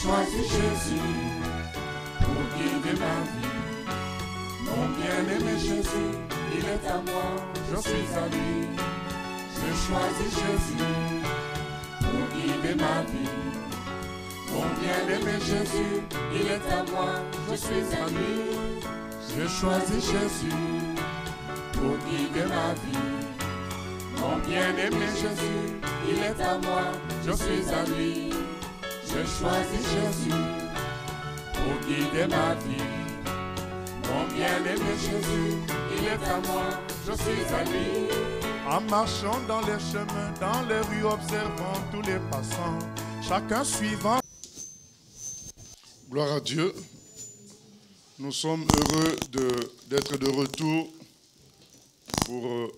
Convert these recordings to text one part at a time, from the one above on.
choisi Jésus pour guider ma vie. Mon bien-aimé Jésus, il est à moi, je suis à lui. J'ai choisi Jésus pour guider ma vie. Mon bien-aimé Jésus, il est à moi, je suis à lui. J'ai choisi Jésus pour guider ma vie. Mon bien-aimé Jésus, il est à moi, je suis à lui. J'ai choisi Jésus pour guider ma vie. Mon bien-aimé Jésus, il est à moi, je suis à lui. En marchant dans les chemins, dans les rues, observant tous les passants, chacun suivant. Gloire à Dieu. Nous sommes heureux d'être de retour pour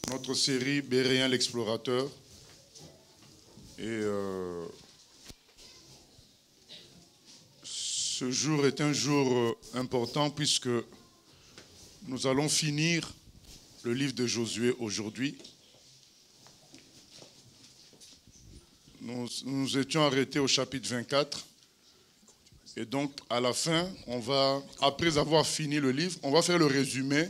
notre série Béréen l'explorateur. Et ce jour est un jour important puisque nous allons finir le livre de Josué aujourd'hui. Nous étions arrêtés au chapitre 24. Et donc, à la fin, après avoir fini le livre, on va faire le résumé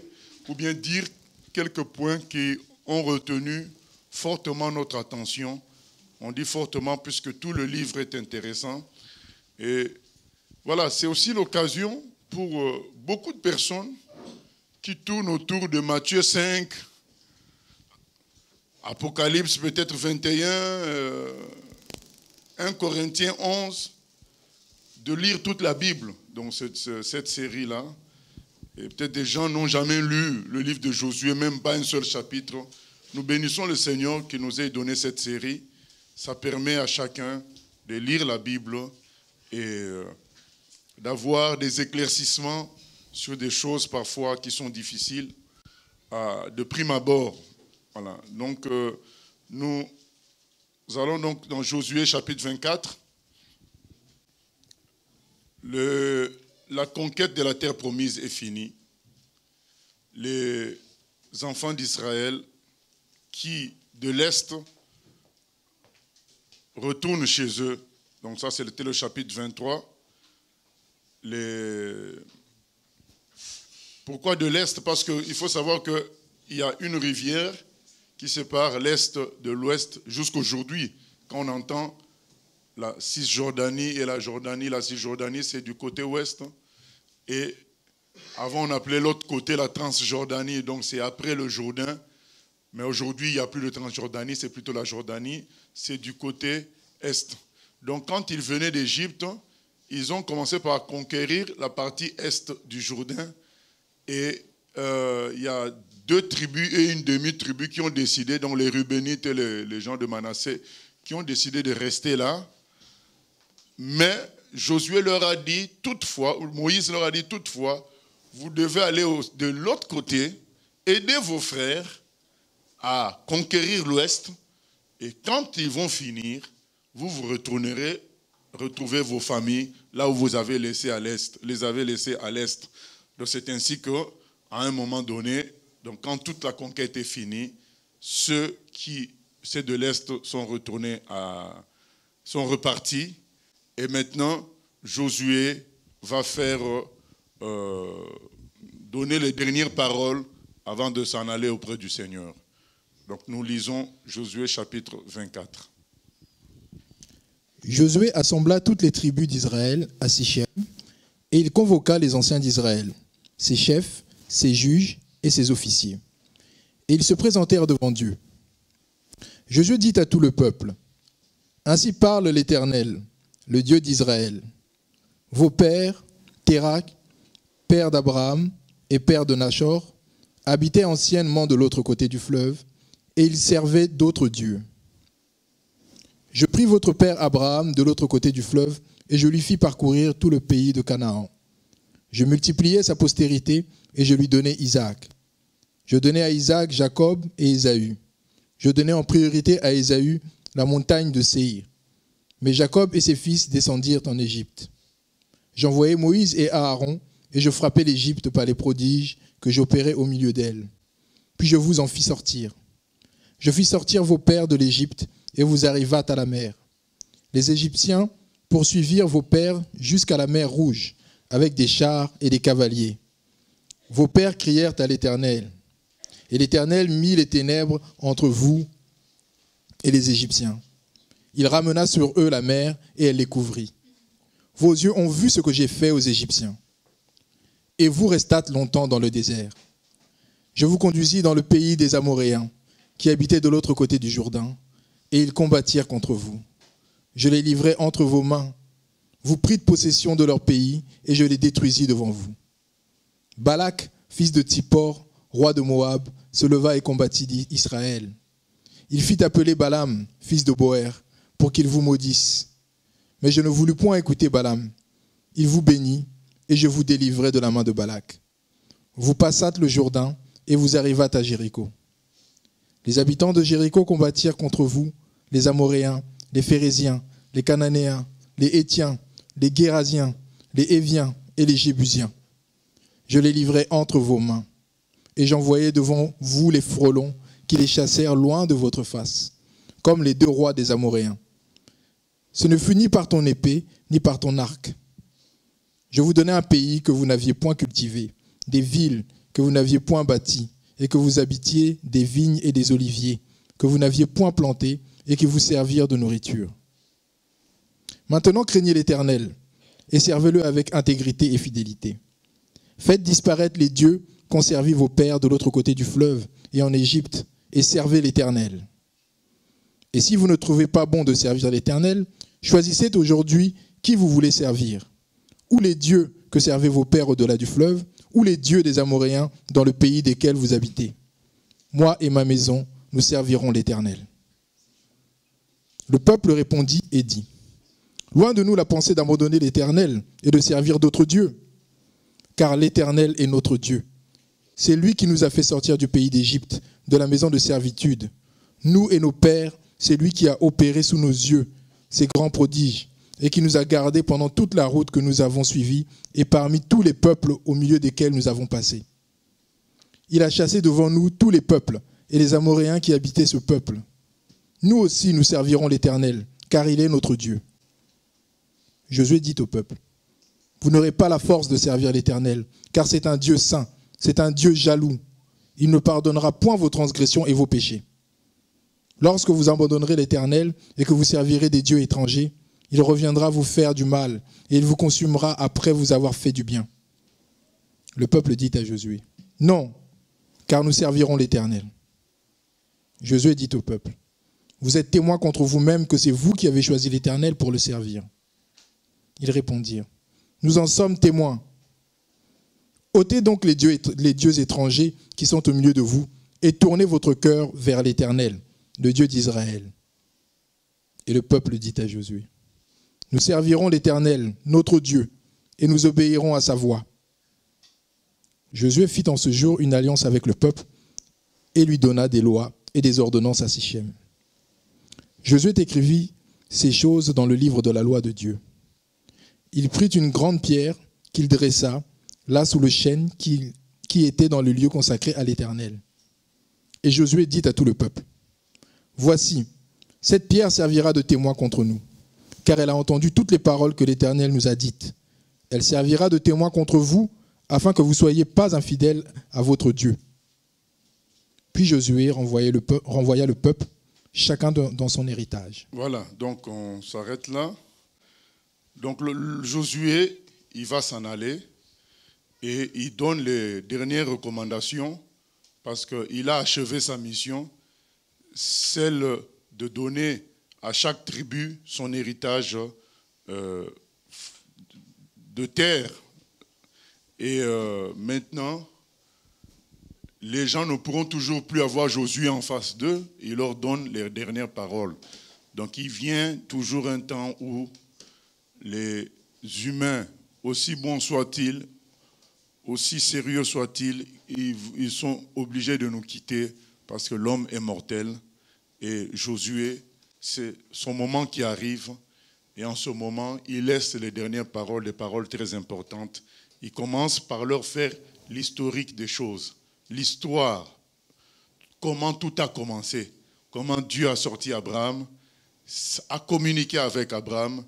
ou bien dire quelques points qui ont retenu fortement notre attention. On dit fortement puisque tout le livre est intéressant. Et voilà, c'est aussi l'occasion pour beaucoup de personnes qui tournent autour de Matthieu 5, Apocalypse peut-être 21, 1 Corinthiens 11, de lire toute la Bible, donc cette série-là. Et peut-être des gens n'ont jamais lu le livre de Josué, même pas un seul chapitre. Nous bénissons le Seigneur qui nous ait donné cette série. Ça permet à chacun de lire la Bible et d'avoir des éclaircissements sur des choses parfois qui sont difficiles de prime abord. Voilà. Donc, nous allons donc dans Josué chapitre 24. La conquête de la terre promise est finie. Les enfants d'Israël qui, de l'Est, retournent chez eux. Donc ça, c'était le chapitre 23. Pourquoi de l'Est? Parce qu'il faut savoir qu'il y a une rivière qui sépare l'Est de l'Ouest jusqu'aujourd'hui. Quand on entend la Cisjordanie et la Jordanie, la Cisjordanie, c'est du côté ouest. Et avant, on appelait l'autre côté la Transjordanie, donc c'est après le Jourdain. Mais aujourd'hui, il n'y a plus de Transjordanie, c'est plutôt la Jordanie, c'est du côté est. Donc quand ils venaient d'Égypte, ils ont commencé par conquérir la partie est du Jourdain. Et il y a 2 tribus et une demi-tribu qui ont décidé, donc les Rubénites et les gens de Manassé, qui ont décidé de rester là. Mais Josué leur a dit toutefois, ou Moïse leur a dit toutefois, vous devez aller de l'autre côté, aider vos frères à conquérir l'Ouest, et quand ils vont finir, vous vous retournerez, retrouver vos familles là où vous avez laissé à l'Est, les avez laissés à l'Est. Donc c'est ainsi qu'à un moment donné, donc quand toute la conquête est finie, ceux de l'Est sont repartis. Et maintenant, Josué va faire donner les dernières paroles avant de s'en aller auprès du Seigneur. Donc nous lisons Josué chapitre 24. Josué assembla toutes les tribus d'Israël à Sichem, et il convoqua les anciens d'Israël, ses chefs, ses juges et ses officiers. Et ils se présentèrent devant Dieu. Josué dit à tout le peuple, « Ainsi parle l'Éternel, le Dieu d'Israël. Vos pères, Térak, père d'Abraham et père de Nachor, habitaient anciennement de l'autre côté du fleuve, et ils servaient d'autres dieux. Je pris votre père Abraham de l'autre côté du fleuve, et je lui fis parcourir tout le pays de Canaan. Je multipliai sa postérité, et je lui donnai Isaac. Je donnai à Isaac Jacob et Ésaü. Je donnai en priorité à Ésaü la montagne de Séhir. Mais Jacob et ses fils descendirent en Égypte. J'envoyai Moïse et Aaron, et je frappai l'Égypte par les prodiges que j'opérais au milieu d'elle. Puis je vous en fis sortir. Je fis sortir vos pères de l'Égypte, et vous arrivâtes à la mer. Les Égyptiens poursuivirent vos pères jusqu'à la mer Rouge, avec des chars et des cavaliers. Vos pères crièrent à l'Éternel, et l'Éternel mit les ténèbres entre vous et les Égyptiens. Il ramena sur eux la mer, et elle les couvrit. Vos yeux ont vu ce que j'ai fait aux Égyptiens. Et vous restâtes longtemps dans le désert. Je vous conduisis dans le pays des Amoréens, qui habitaient de l'autre côté du Jourdain, et ils combattirent contre vous. Je les livrai entre vos mains. Vous prîtes possession de leur pays, et je les détruisis devant vous. Balak, fils de Tsippor, roi de Moab, se leva et combattit Israël. Il fit appeler Balaam, fils de Boer, pour qu'il vous maudisse. Mais je ne voulus point écouter Balaam. Il vous bénit, et je vous délivrai de la main de Balak. Vous passâtes le Jourdain, et vous arrivâtes à Jéricho. Les habitants de Jéricho combattirent contre vous, les Amoréens, les Phéréziens, les Cananéens, les Hétiens, les Guérasiens, les Héviens et les Jébusiens. Je les livrai entre vos mains, et j'envoyai devant vous les frelons qui les chassèrent loin de votre face, comme les 2 rois des Amoréens. Ce ne fut ni par ton épée, ni par ton arc. Je vous donnai un pays que vous n'aviez point cultivé, des villes que vous n'aviez point bâties, et que vous habitiez des vignes et des oliviers, que vous n'aviez point plantés, et qui vous servirent de nourriture. Maintenant craignez l'Éternel, et servez-le avec intégrité et fidélité. Faites disparaître les dieux qu'ont servis vos pères de l'autre côté du fleuve et en Égypte, et servez l'Éternel. Et si vous ne trouvez pas bon de servir l'Éternel, choisissez aujourd'hui qui vous voulez servir, ou les dieux que servaient vos pères au-delà du fleuve, ou les dieux des Amoréens dans le pays desquels vous habitez. Moi et ma maison, nous servirons l'Éternel. Le peuple répondit et dit, loin de nous la pensée d'abandonner l'Éternel et de servir d'autres dieux, car l'Éternel est notre Dieu. C'est lui qui nous a fait sortir du pays d'Égypte, de la maison de servitude. Nous et nos pères, c'est lui qui a opéré sous nos yeux ces grands prodiges et qui nous a gardés pendant toute la route que nous avons suivie et parmi tous les peuples au milieu desquels nous avons passé. Il a chassé devant nous tous les peuples et les Amoréens qui habitaient ce peuple. Nous aussi nous servirons l'Éternel, car il est notre Dieu. Josué dit au peuple, vous n'aurez pas la force de servir l'Éternel, car c'est un Dieu saint, c'est un Dieu jaloux. Il ne pardonnera point vos transgressions et vos péchés. Lorsque vous abandonnerez l'Éternel et que vous servirez des dieux étrangers, il reviendra vous faire du mal et il vous consumera après vous avoir fait du bien. Le peuple dit à Josué, non, car nous servirons l'Éternel. Josué dit au peuple, vous êtes témoins contre vous-même que c'est vous qui avez choisi l'Éternel pour le servir. Ils répondirent, nous en sommes témoins. Ôtez donc les dieux étrangers qui sont au milieu de vous et tournez votre cœur vers l'Éternel, le Dieu d'Israël. Et le peuple dit à Josué, nous servirons l'Éternel, notre Dieu, et nous obéirons à sa voix. Josué fit en ce jour une alliance avec le peuple et lui donna des lois et des ordonnances à Sichem. Josué écrivit ces choses dans le livre de la loi de Dieu. Il prit une grande pierre qu'il dressa, là sous le chêne qui était dans le lieu consacré à l'Éternel. Et Josué dit à tout le peuple, voici, cette pierre servira de témoin contre nous, car elle a entendu toutes les paroles que l'Éternel nous a dites. Elle servira de témoin contre vous, afin que vous ne soyez pas infidèles à votre Dieu. Puis Josué renvoya le peuple, chacun dans son héritage. Voilà, donc on s'arrête là. Donc Josué, il va s'en aller et il donne les dernières recommandations parce qu'il a achevé sa mission, celle de donner à chaque tribu son héritage de terre. Et maintenant, les gens ne pourront toujours plus avoir Josué en face d'eux. Il leur donne les dernières paroles. Donc il vient toujours un temps où les humains, aussi bons soient-ils, aussi sérieux soient-ils, ils sont obligés de nous quitter parce que l'homme est mortel. Et Josué, c'est son moment qui arrive. Et en ce moment, il laisse les dernières paroles, des paroles très importantes. Il commence par leur faire l'historique des choses, l'histoire, comment tout a commencé, comment Dieu a sorti Abraham, a communiqué avec Abraham,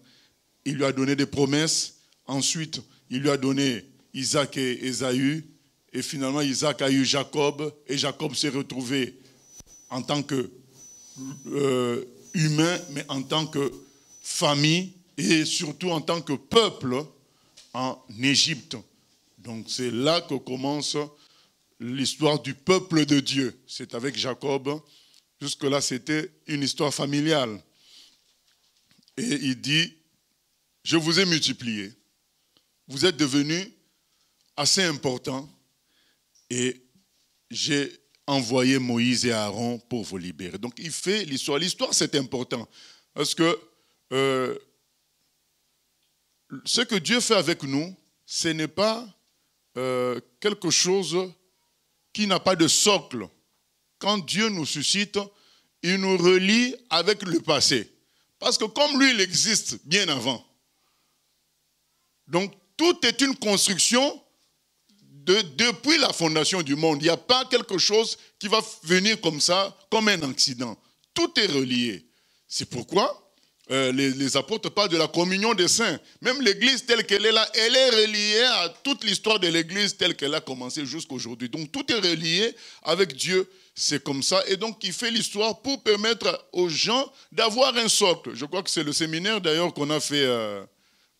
il lui a donné des promesses. Ensuite, il lui a donné Isaac et Ésaü. Et finalement, Isaac a eu Jacob. Et Jacob s'est retrouvé en tant que humain, mais en tant que famille et surtout en tant que peuple en Égypte. Donc c'est là que commence l'histoire du peuple de Dieu. C'est avec Jacob. Jusque-là, c'était une histoire familiale. Et il dit, je vous ai multiplié. Vous êtes devenus assez importants et j'ai envoyé Moïse et Aaron pour vous libérer. Donc il fait l'histoire. L'histoire, c'est important parce que ce que Dieu fait avec nous, ce n'est pas quelque chose qui n'a pas de socle. Quand Dieu nous suscite, il nous relie avec le passé. Parce que comme lui, il existe bien avant. Donc, tout est une construction depuis la fondation du monde. Il n'y a pas quelque chose qui va venir comme ça, comme un accident. Tout est relié. C'est pourquoi les apôtres parlent de la communion des saints. Même l'Église telle qu'elle est là, elle est reliée à toute l'histoire de l'Église telle qu'elle a commencé jusqu'à aujourd'hui. Donc tout est relié avec Dieu, c'est comme ça. Et donc il fait l'histoire pour permettre aux gens d'avoir un socle. Je crois que c'est le séminaire d'ailleurs qu'on a fait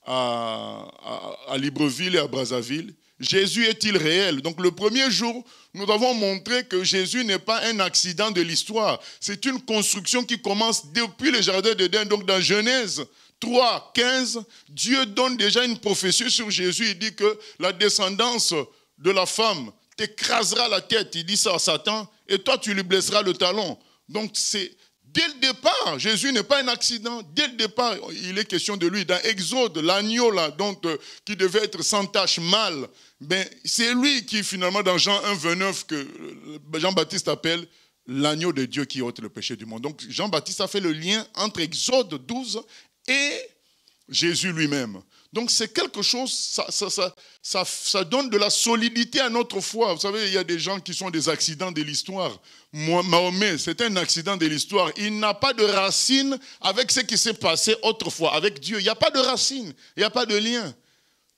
à Libreville et à Brazzaville. Jésus est-il réel? Donc le premier jour, nous avons montré que Jésus n'est pas un accident de l'histoire. C'est une construction qui commence depuis le jardin d'Éden. Donc dans Genèse 3, 15, Dieu donne déjà une prophétie sur Jésus. Il dit que la descendance de la femme t'écrasera la tête. Il dit ça à Satan. Et toi, tu lui blesseras le talon. Donc c'est... Dès le départ, Jésus n'est pas un accident. Dès le départ, il est question de lui. Dans Exode, l'agneau là, donc, qui devait être sans tache, mâle, ben, c'est lui qui finalement, dans Jean 1, 29, que Jean-Baptiste appelle l'agneau de Dieu qui ôte le péché du monde. Donc Jean-Baptiste a fait le lien entre Exode 12 et Jésus lui-même. Donc c'est quelque chose, ça donne de la solidité à notre foi. Vous savez, il y a des gens qui sont des accidents de l'histoire. Mahomet, c'est un accident de l'histoire. Il n'a pas de racine avec ce qui s'est passé autrefois, avec Dieu. Il n'y a pas de racine, il n'y a pas de lien.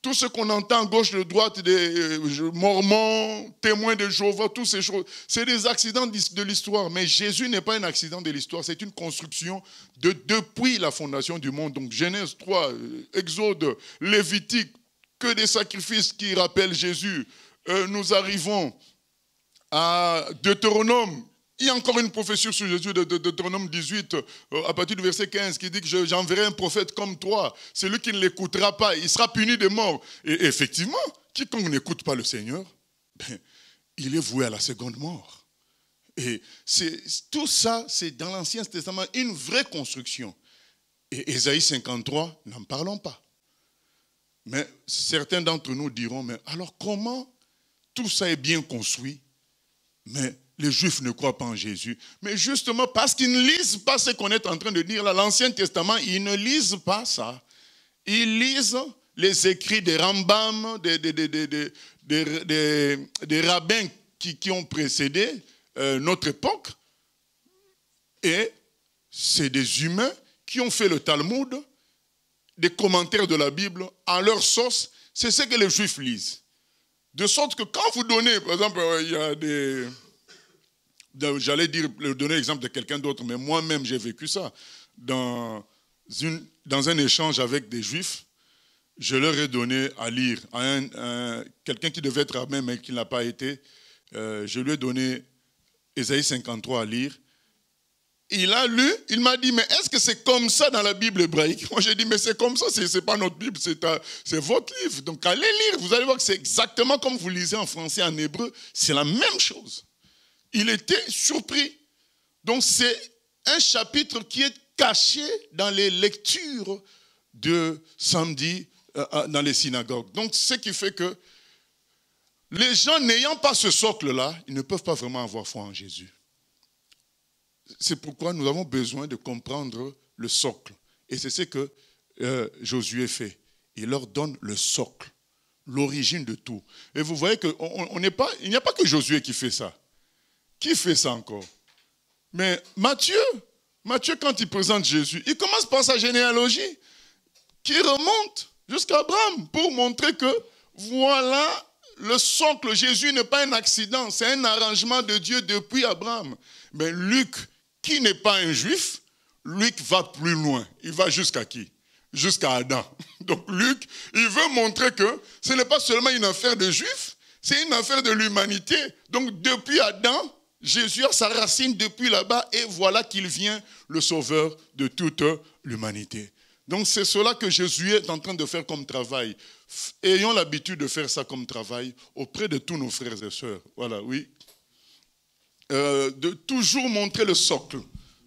Tout ce qu'on entend à gauche, de droite, des Mormons, témoins de Jéhovah, toutes ces choses, c'est des accidents de l'histoire. Mais Jésus n'est pas un accident de l'histoire, c'est une construction depuis la fondation du monde. Donc Genèse 3, Exode, Lévitique, que des sacrifices qui rappellent Jésus. Nous arrivons à Deutéronome. Il y a encore une prophétie sur Jésus de Deutéronome 18, à partir du verset 15, qui dit que j'enverrai un prophète comme toi. Celui qui ne l'écoutera pas, il sera puni de mort. Et effectivement, quiconque n'écoute pas le Seigneur, ben, il est voué à la seconde mort. Et tout ça, c'est dans l'Ancien Testament une vraie construction. Et Ésaïe 53, n'en parlons pas. Mais certains d'entre nous diront, mais alors comment tout ça est bien construit, mais les Juifs ne croient pas en Jésus? Mais justement, parce qu'ils ne lisent pas ce qu'on est en train de dire là, l'Ancien Testament, ils ne lisent pas ça. Ils lisent les écrits des Rambam, des rabbins qui ont précédé notre époque. Et c'est des humains qui ont fait le Talmud, des commentaires de la Bible, à leur sauce. C'est ce que les Juifs lisent. De sorte que quand vous donnez, par exemple, il y a des... J'allais donner l'exemple de quelqu'un d'autre, mais moi-même, j'ai vécu ça. Dans un échange avec des Juifs, je leur ai donné à lire à quelqu'un qui devait être rabbin, mais qui n'a pas été. Je lui ai donné Ésaïe 53 à lire. Il a lu, il m'a dit, mais est-ce que c'est comme ça dans la Bible hébraïque? Moi, j'ai dit, mais c'est comme ça, c'est pas notre Bible, c'est votre livre. Donc, allez lire, vous allez voir que c'est exactement comme vous lisez en français, en hébreu, c'est la même chose. Il était surpris. Donc c'est un chapitre qui est caché dans les lectures de samedi dans les synagogues. Donc ce qui fait que les gens n'ayant pas ce socle-là, ils ne peuvent pas vraiment avoir foi en Jésus. C'est pourquoi nous avons besoin de comprendre le socle. Et c'est ce que Josué fait. Il leur donne le socle, l'origine de tout. Et vous voyez qu'il n'y a pas que Josué qui fait ça. Qui fait ça encore? Mais Matthieu, quand il présente Jésus, il commence par sa généalogie. qui remonte jusqu'à Abraham pour montrer que voilà le socle. Jésus n'est pas un accident, c'est un arrangement de Dieu depuis Abraham. Mais Luc, qui n'est pas un juif, Luc va plus loin. Il va jusqu'à qui? Jusqu'à Adam. Donc Luc, il veut montrer que ce n'est pas seulement une affaire de juifs, c'est une affaire de l'humanité. Donc depuis Adam, Jésus a sa racine depuis là-bas et voilà qu'il vient le sauveur de toute l'humanité. Donc c'est cela que Jésus est en train de faire comme travail. Ayons l'habitude de faire ça comme travail auprès de tous nos frères et sœurs. Voilà, oui. De toujours montrer le socle.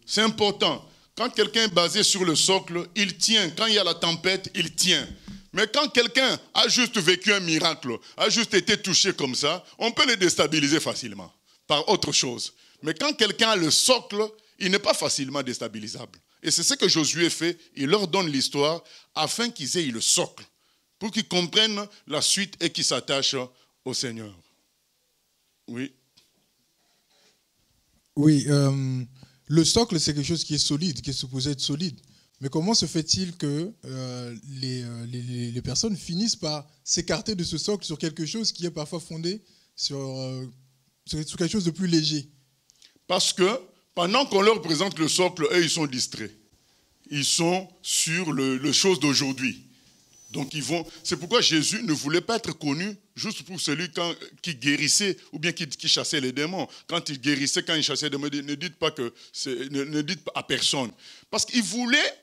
C'est important. Quand quelqu'un est basé sur le socle, il tient. Quand il y a la tempête, il tient. Mais quand quelqu'un a juste vécu un miracle, a juste été touché comme ça, on peut le déstabiliser facilement par autre chose. Mais quand quelqu'un a le socle, il n'est pas facilement déstabilisable. Et c'est ce que Josué fait. Il leur donne l'histoire afin qu'ils aient le socle, pour qu'ils comprennent la suite et qu'ils s'attachent au Seigneur. Oui. Oui, le socle, c'est quelque chose qui est solide, qui est supposé être solide. Mais comment se fait-il que les personnes finissent par s'écarter de ce socle sur quelque chose qui est parfois fondé sur quelque chose de plus léger? Parce que pendant qu'on leur présente le socle, eux, ils sont distraits. Ils sont sur les choses d'aujourd'hui. Donc ils vont. C'est pourquoi Jésus ne voulait pas être connu juste pour celui qui guérissait ou bien qui chassait les démons. Quand il guérissait, quand il chassait les démons, ne dites pas ne dites pas à personne. Parce qu'il voulait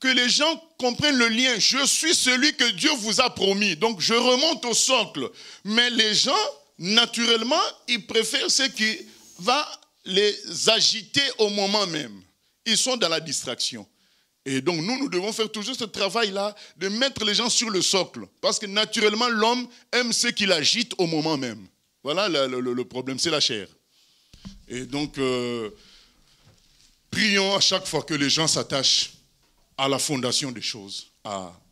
que les gens comprennent le lien. Je suis celui que Dieu vous a promis. Donc je remonte au socle. Mais les gens, naturellement, ils préfèrent ce qui va les agiter au moment même. Ils sont dans la distraction. Et donc nous devons faire toujours ce travail-là de mettre les gens sur le socle. Parce que naturellement, l'homme aime ce qui l'agite au moment même. Voilà le problème, c'est la chair. Et donc, prions à chaque fois que les gens s'attachent à la fondation des choses,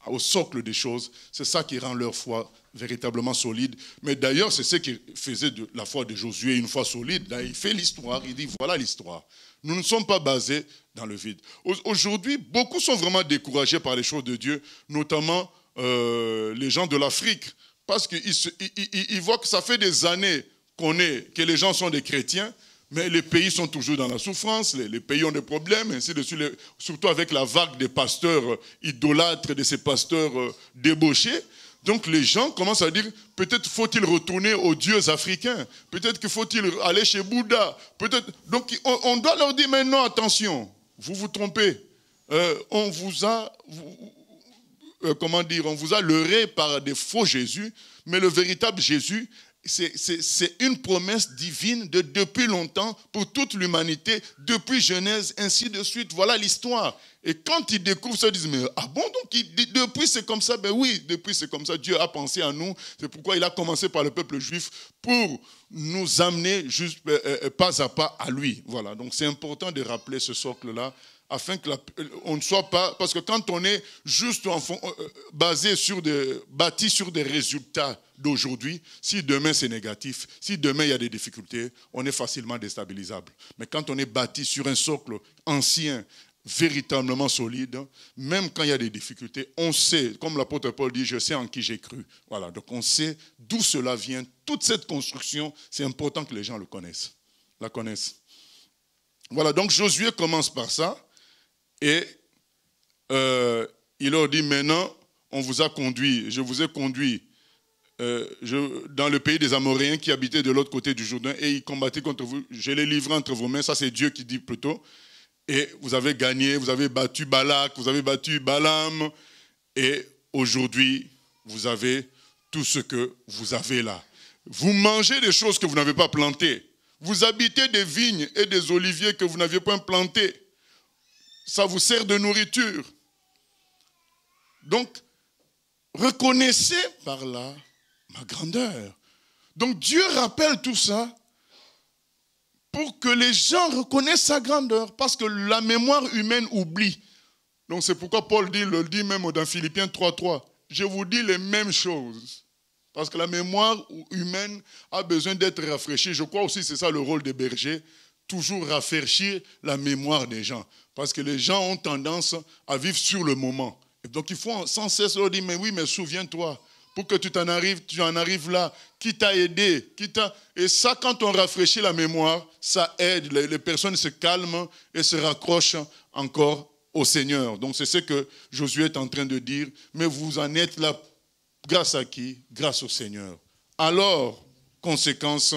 au socle des choses. C'est ça qui rend leur foi véritablement solide. Mais d'ailleurs, c'est ce qui faisait de la foi de Josué une foi solide. Là, il fait l'histoire, il dit voilà l'histoire. Nous ne sommes pas basés dans le vide. Aujourd'hui, beaucoup sont vraiment découragés par les choses de Dieu, notamment les gens de l'Afrique, parce qu'ils voient que ça fait des années que les gens sont des chrétiens, mais les pays sont toujours dans la souffrance, les pays ont des problèmes, ainsi de suite, surtout avec la vague des pasteurs idolâtres, de ces pasteurs débauchés. Donc les gens commencent à dire, peut-être faut-il retourner aux dieux africains, peut-être qu'il faut-il aller chez Bouddha, peut-être. Donc on doit leur dire, mais non, attention, vous vous trompez. On vous a leurré par des faux Jésus, mais le véritable Jésus, c'est une promesse divine depuis longtemps pour toute l'humanité, depuis Genèse, ainsi de suite. Voilà l'histoire. Et quand ils découvrent ça, ils disent, mais ah bon, donc depuis c'est comme ça? Ben oui, depuis c'est comme ça. Dieu a pensé à nous. C'est pourquoi il a commencé par le peuple juif pour nous amener juste pas à pas à lui. Voilà, donc c'est important de rappeler ce socle-là, afin qu'on ne soit pas... Parce que quand on est juste bâti sur des résultats d'aujourd'hui, si demain c'est négatif, si demain il y a des difficultés, on est facilement déstabilisable. Mais quand on est bâti sur un socle ancien, véritablement solide, même quand il y a des difficultés, on sait, comme l'apôtre Paul dit, je sais en qui j'ai cru. Voilà, donc on sait d'où cela vient. Toute cette construction, c'est important que les gens la connaissent. Voilà, donc Josué commence par ça. Et il leur dit, maintenant, on vous a conduit, je vous ai conduit dans le pays des Amoréens qui habitaient de l'autre côté du Jourdain et ils combattaient contre vous. Je les livré entre vos mains, ça c'est Dieu qui dit plutôt. Et vous avez gagné, vous avez battu Balak, vous avez battu Balaam. Et aujourd'hui, vous avez tout ce que vous avez là. Vous mangez des choses que vous n'avez pas plantées. Vous habitez des vignes et des oliviers que vous n'aviez pas plantés. Ça vous sert de nourriture. Donc, reconnaissez par là ma grandeur. Donc, Dieu rappelle tout ça pour que les gens reconnaissent sa grandeur. Parce que la mémoire humaine oublie. Donc, c'est pourquoi Paul le dit même dans Philippiens 3.3. Je vous dis les mêmes choses. Parce que la mémoire humaine a besoin d'être rafraîchie. Je crois aussi que c'est ça le rôle des bergers. Toujours rafraîchir la mémoire des gens. Parce que les gens ont tendance à vivre sur le moment. Et donc il faut sans cesse leur dire, mais oui, mais souviens-toi, pour que tu en arrives là, qui t'a aidé, Et ça, quand on rafraîchit la mémoire, ça aide, les personnes se calment et se raccrochent encore au Seigneur. Donc c'est ce que Josué est en train de dire, mais vous en êtes là, grâce à qui? Grâce au Seigneur. Alors, conséquence,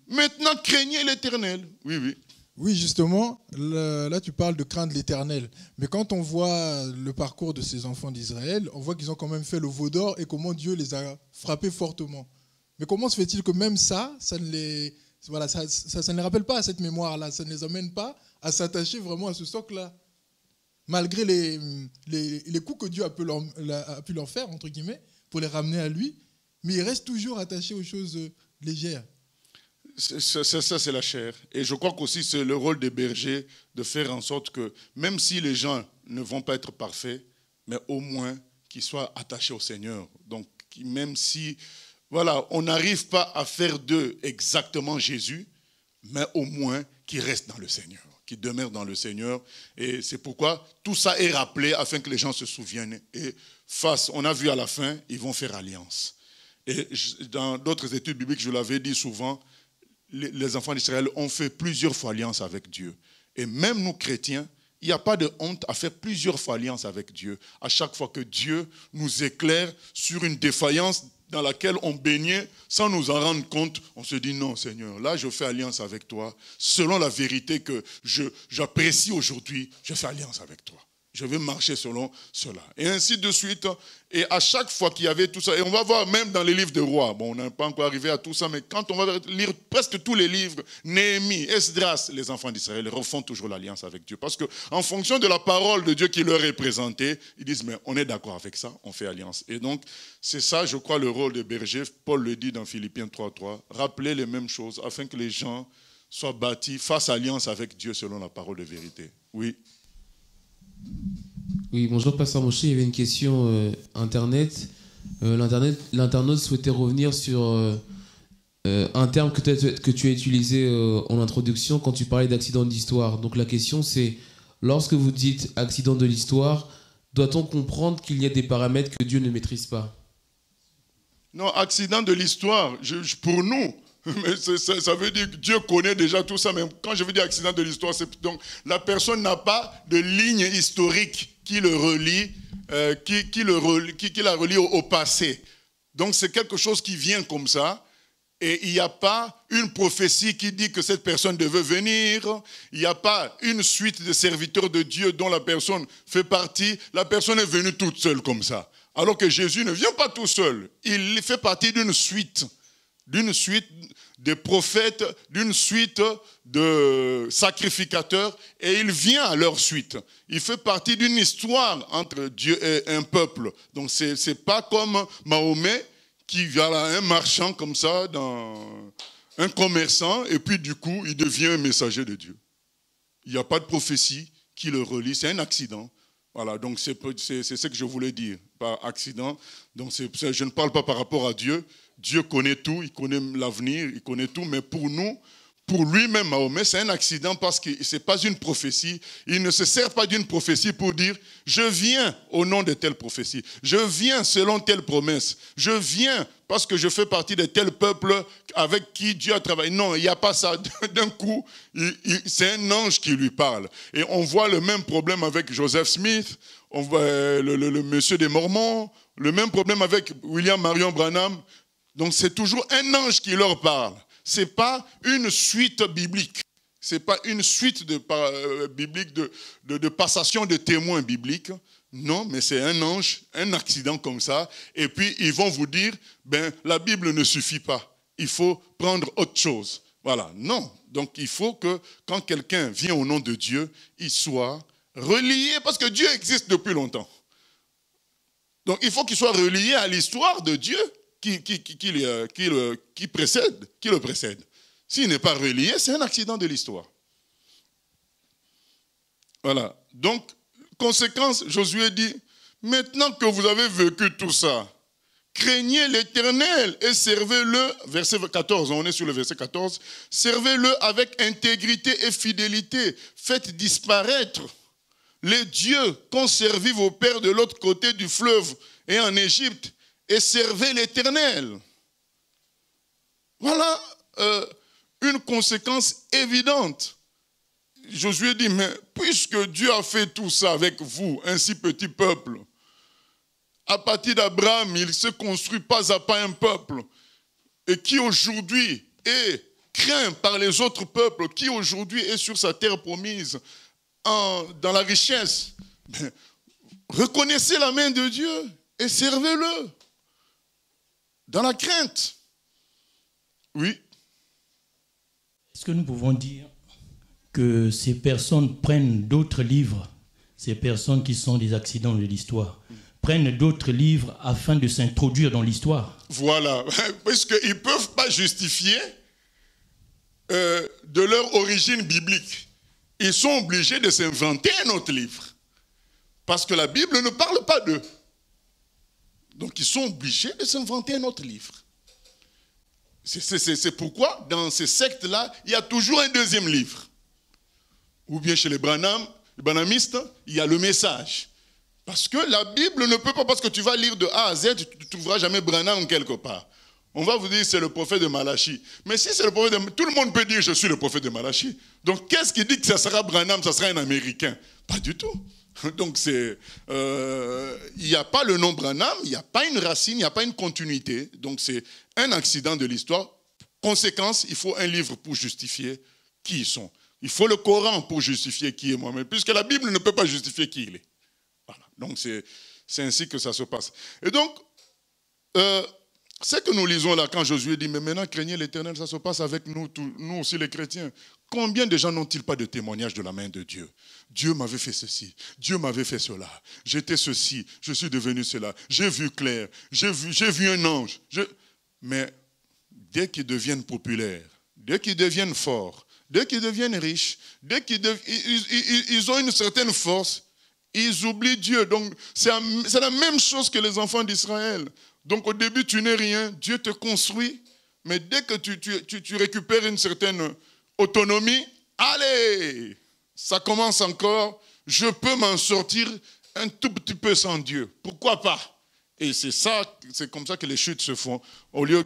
maintenant craignez l'Éternel. Oui, oui. Oui, justement, là tu parles de craindre l'Éternel. Mais quand on voit le parcours de ces enfants d'Israël, on voit qu'ils ont quand même fait le veau d'or et comment Dieu les a frappés fortement. Mais comment se fait-il que même ça ne les rappelle pas à cette mémoire-là, ça ne les amène pas à s'attacher vraiment à ce socle-là, malgré les coups que Dieu a pu leur faire, entre guillemets, pour les ramener à lui, mais ils restent toujours attachés aux choses légères. Ça, c'est la chair. Et je crois qu'aussi, c'est le rôle des bergers de faire en sorte que, même si les gens ne vont pas être parfaits, mais au moins qu'ils soient attachés au Seigneur. Donc, même si, voilà, on n'arrive pas à faire d'eux exactement Jésus, mais au moins qu'ils restent dans le Seigneur, qu'ils demeurent dans le Seigneur. Et c'est pourquoi tout ça est rappelé afin que les gens se souviennent. Et on a vu à la fin, ils vont faire alliance. Et dans d'autres études bibliques, je l'avais dit souvent, les enfants d'Israël ont fait plusieurs fois alliance avec Dieu. Et même nous, chrétiens, il n'y a pas de honte à faire plusieurs fois alliance avec Dieu. À chaque fois que Dieu nous éclaire sur une défaillance dans laquelle on baignait, sans nous en rendre compte, on se dit non Seigneur, là je fais alliance avec toi. Selon la vérité que j'apprécie aujourd'hui, je fais alliance avec toi. Je vais marcher selon cela. Et ainsi de suite. Et à chaque fois qu'il y avait tout ça, et on va voir même dans les livres de rois, bon, on n'est pas encore arrivé à tout ça, mais quand on va lire presque tous les livres, Néhémie, Esdras, les enfants d'Israël refont toujours l'alliance avec Dieu. Parce qu'en fonction de la parole de Dieu qui leur est présentée, ils disent, mais on est d'accord avec ça, on fait alliance. Et donc, c'est ça, je crois, le rôle des bergers. Paul le dit dans Philippiens 3.3, rappeler les mêmes choses afin que les gens soient bâtis, fassent alliance avec Dieu selon la parole de vérité. Oui. Oui, bonjour Pasteur Moshe, il y avait une question Internet. L'internaute souhaitait revenir sur un terme que tu as utilisé en introduction quand tu parlais d'accident d'histoire. Donc la question c'est, lorsque vous dites accident de l'histoire, doit-on comprendre qu'il y a des paramètres que Dieu ne maîtrise pas? Non, accident de l'histoire, pour nous, mais ça veut dire que Dieu connaît déjà tout ça. Mais quand je veux dire accident de l'histoire, c'est donc la personne n'a pas de ligne historique qui le relie, qui la relie au passé. Donc c'est quelque chose qui vient comme ça. Et il n'y a pas une prophétie qui dit que cette personne devait venir. Il n'y a pas une suite de serviteurs de Dieu dont la personne fait partie. La personne est venue toute seule comme ça. Alors que Jésus ne vient pas tout seul. Il fait partie d'une suite de prophètes, d'une suite de sacrificateurs, et il vient à leur suite. Il fait partie d'une histoire entre Dieu et un peuple. Donc c'est pas comme Mahomet qui vient là, un marchand comme ça, un commerçant, et puis du coup il devient un messager de Dieu. Il n'y a pas de prophétie qui le relie, c'est un accident. Voilà, donc c'est ce que je voulais dire, par accident. Donc je ne parle pas par rapport à Dieu. Dieu connaît tout, il connaît l'avenir, il connaît tout, mais pour nous, pour lui-même, Mahomet, c'est un accident parce que ce n'est pas une prophétie. Il ne se sert pas d'une prophétie pour dire « je viens au nom de telle prophétie, je viens selon telle promesse, je viens parce que je fais partie de tel peuple avec qui Dieu a travaillé ». Non, il n'y a pas ça. D'un coup, c'est un ange qui lui parle. Et on voit le même problème avec Joseph Smith, on voit le monsieur des Mormons, le même problème avec William Marion Branham. Donc c'est toujours un ange qui leur parle. Ce n'est pas une suite biblique. Ce n'est pas une suite biblique de passation de témoins bibliques. Non, mais c'est un ange, un accident comme ça. Et puis ils vont vous dire, la Bible ne suffit pas. Il faut prendre autre chose. Voilà, non. Donc il faut que quand quelqu'un vient au nom de Dieu, il soit relié, parce que Dieu existe depuis longtemps. Donc il faut qu'il soit relié à l'histoire de Dieu qui le précède. S'il n'est pas relié, c'est un accident de l'histoire. Voilà. Donc, conséquence, Josué dit, maintenant que vous avez vécu tout ça, craignez l'Éternel et servez-le, verset 14, on est sur le verset 14, servez-le avec intégrité et fidélité, faites disparaître les dieux qu'ont servi vos pères de l'autre côté du fleuve et en Égypte, et servez l'Éternel. Voilà une conséquence évidente. Josué dit, mais puisque Dieu a fait tout ça avec vous, un si petit peuple, à partir d'Abraham, il se construit pas à pas un peuple, et qui aujourd'hui est craint par les autres peuples, qui aujourd'hui est sur sa terre promise, dans la richesse. Mais reconnaissez la main de Dieu et servez-le dans la crainte. Oui. Est-ce que nous pouvons dire que ces personnes prennent d'autres livres, ces personnes qui sont des accidents de l'histoire, prennent d'autres livres afin de s'introduire dans l'histoire? Voilà, parce qu'ils ne peuvent pas justifier de leur origine biblique. Ils sont obligés de s'inventer un autre livre. Parce que la Bible ne parle pas d'eux. Donc ils sont obligés de s'inventer un autre livre. C'est pourquoi dans ces sectes-là, il y a toujours un deuxième livre. Ou bien chez les branhamistes, il y a le message. Parce que la Bible ne peut pas, parce que tu vas lire de A à Z, tu ne trouveras jamais Branham quelque part. On va vous dire c'est le prophète de Malachi. Mais si c'est le prophète de... Tout le monde peut dire je suis le prophète de Malachi. Donc qu'est-ce qui dit que ça sera Branham, ça sera un Américain? Pas du tout. Donc il n'y a pas le nom Branham, il n'y a pas une racine, il n'y a pas une continuité. Donc c'est un accident de l'histoire. Conséquence, il faut un livre pour justifier qui ils sont. Il faut le Coran pour justifier qui est Mohammed, puisque la Bible ne peut pas justifier qui il est. Voilà. Donc c'est ainsi que ça se passe. Et donc, ce que nous lisons là, quand Josué dit, mais maintenant craignez l'Éternel, ça se passe avec nous, nous aussi les chrétiens. Combien de gens n'ont-ils pas de témoignages de la main de Dieu? Dieu m'avait fait ceci, Dieu m'avait fait cela, j'étais ceci, je suis devenu cela, j'ai vu clair, j'ai vu un ange. Mais dès qu'ils deviennent populaires, dès qu'ils deviennent forts, dès qu'ils deviennent riches, dès ils ont une certaine force, ils oublient Dieu. Donc c'est la même chose que les enfants d'Israël. Donc au début tu n'es rien, Dieu te construit, mais dès que tu récupères une certaine autonomie, allez, ça commence encore, je peux m'en sortir un tout petit peu sans Dieu. Pourquoi pas? Et c'est comme ça que les chutes se font. Au lieu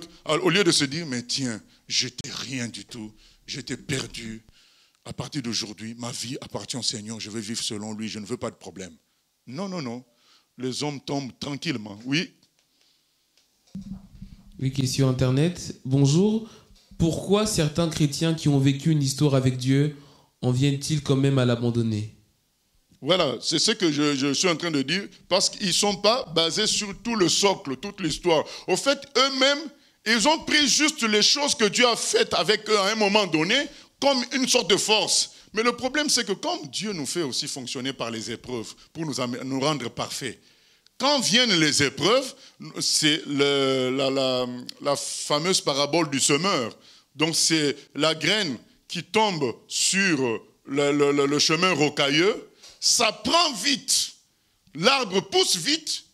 de se dire, mais tiens, j'étais rien du tout, j'étais perdu. À partir d'aujourd'hui, ma vie appartient au Seigneur, je veux vivre selon lui, je ne veux pas de problème. Non, non, non. Les hommes tombent tranquillement. Oui. Oui, question Internet. Bonjour. Pourquoi certains chrétiens qui ont vécu une histoire avec Dieu en viennent-ils quand même à l'abandonner? Voilà, c'est ce que je suis en train de dire, parce qu'ils ne sont pas basés sur tout le socle, toute l'histoire. Au fait, eux-mêmes, ils ont pris juste les choses que Dieu a faites avec eux à un moment donné, comme une sorte de force. Mais le problème, c'est que comme Dieu nous fait aussi fonctionner par les épreuves, pour nous rendre parfaits, quand viennent les épreuves, c'est la fameuse parabole du semeur. Donc c'est la graine qui tombe sur le chemin rocailleux, ça prend vite, l'arbre pousse vite,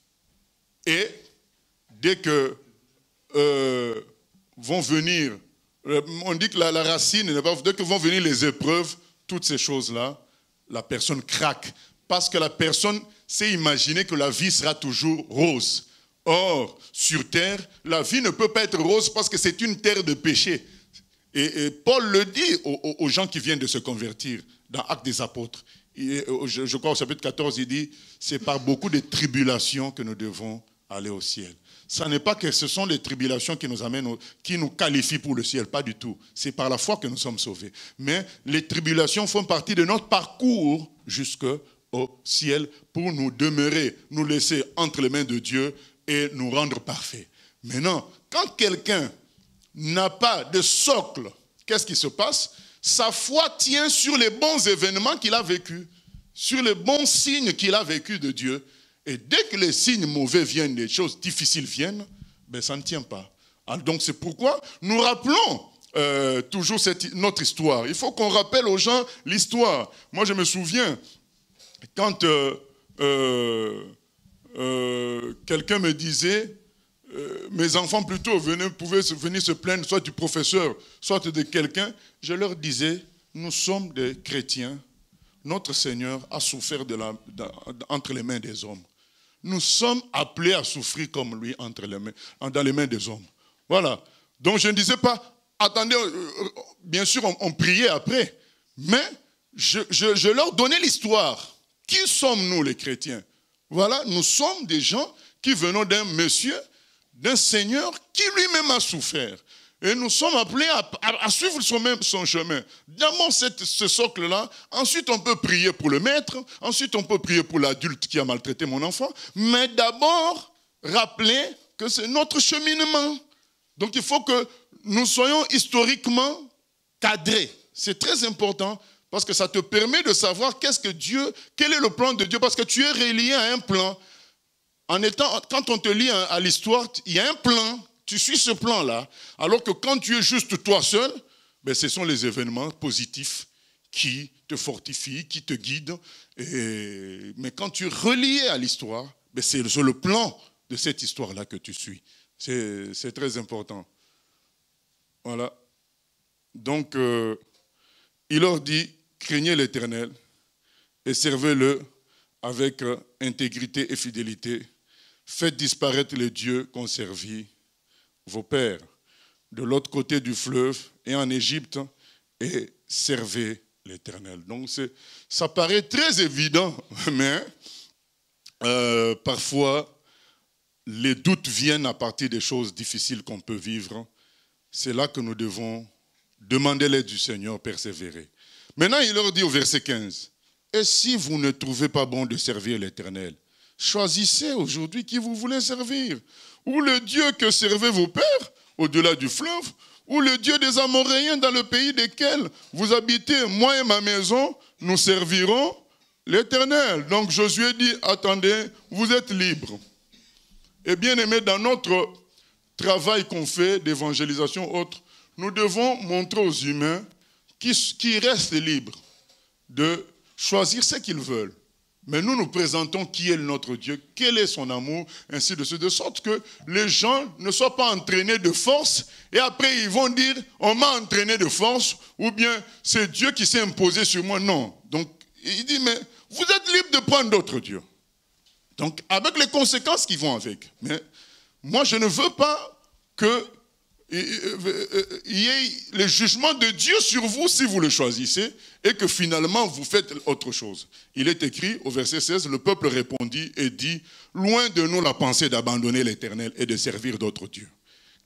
et dès que vont venir, on dit que la racine, dès que vont venir les épreuves, toutes ces choses-là, la personne craque, parce que la personne s'est imaginée que la vie sera toujours rose. Or, sur terre, la vie ne peut pas être rose parce que c'est une terre de péché. Et Paul le dit aux gens qui viennent de se convertir dans Actes des Apôtres. Je crois au chapitre 14, il dit, c'est par beaucoup de tribulations que nous devons aller au ciel. Ça n'est pas que ce sont les tribulations qui nous amènent, qui nous qualifient pour le ciel, pas du tout. C'est par la foi que nous sommes sauvés. Mais les tribulations font partie de notre parcours jusqu'au ciel pour nous demeurer, nous laisser entre les mains de Dieu et nous rendre parfaits. Maintenant, quand quelqu'un n'a pas de socle, qu'est-ce qui se passe? Sa foi tient sur les bons événements qu'il a vécus, sur les bons signes qu'il a vécus de Dieu. Et dès que les signes mauvais viennent, les choses difficiles viennent, ben ça ne tient pas. Alors donc c'est pourquoi nous rappelons toujours notre histoire. Il faut qu'on rappelle aux gens l'histoire. Moi je me souviens, quand quelqu'un me disait, mes enfants plutôt pouvaient venir se plaindre soit du professeur, soit de quelqu'un, je leur disais, nous sommes des chrétiens, notre Seigneur a souffert entre les mains des hommes. Nous sommes appelés à souffrir comme lui dans les mains des hommes. Voilà. Donc je ne disais pas, attendez, bien sûr on priait après, mais je leur donnais l'histoire. Qui sommes-nous les chrétiens? Voilà, nous sommes des gens qui venons d'un monsieur, d'un Seigneur qui lui-même a souffert. Et nous sommes appelés à suivre son chemin. D'abord ce socle-là, ensuite on peut prier pour le maître, ensuite on peut prier pour l'adulte qui a maltraité mon enfant, mais d'abord rappeler que c'est notre cheminement. Donc il faut que nous soyons historiquement cadrés. C'est très important parce que ça te permet de savoir quel est le plan de Dieu, parce que tu es relié à un plan. Quand on te lit à l'histoire, il y a un plan. Tu suis ce plan-là, alors que quand tu es juste toi seul, ben ce sont les événements positifs qui te fortifient, qui te guident. Mais quand tu es relié à l'histoire, ben c'est le plan de cette histoire-là que tu suis. C'est très important. Voilà. Donc, il leur dit, craignez l'Éternel et servez-le avec intégrité et fidélité. Faites disparaître les dieux qu'ont servis vos pères de l'autre côté du fleuve et en Égypte, et servez l'Éternel. Donc ça paraît très évident, mais parfois les doutes viennent à partir des choses difficiles qu'on peut vivre. C'est là que nous devons demander l'aide du Seigneur, persévérer. Maintenant, il leur dit au verset 15, « Et si vous ne trouvez pas bon de servir l'Éternel, choisissez aujourd'hui qui vous voulez servir. Ou le Dieu que servaient vos pères au-delà du fleuve, ou le Dieu des Amoréens dans le pays desquels vous habitez. Moi et ma maison, nous servirons l'Éternel. » Donc Josué dit, attendez, vous êtes libres. Et bien aimé, dans notre travail qu'on fait d'évangélisation autre, nous devons montrer aux humains qui restent libres de choisir ce qu'ils veulent. Mais nous nous présentons qui est notre Dieu, quel est son amour, ainsi de suite, de sorte que les gens ne soient pas entraînés de force, et après ils vont dire, on m'a entraîné de force, ou bien c'est Dieu qui s'est imposé sur moi. Non. Donc il dit, mais vous êtes libre de prendre d'autres dieux. Donc avec les conséquences qui vont avec. Mais moi je ne veux pas que il y ait le jugement de Dieu sur vous si vous le choisissez et que finalement vous faites autre chose. Il est écrit au verset 16, le peuple répondit et dit, loin de nous la pensée d'abandonner l'Éternel et de servir d'autres dieux.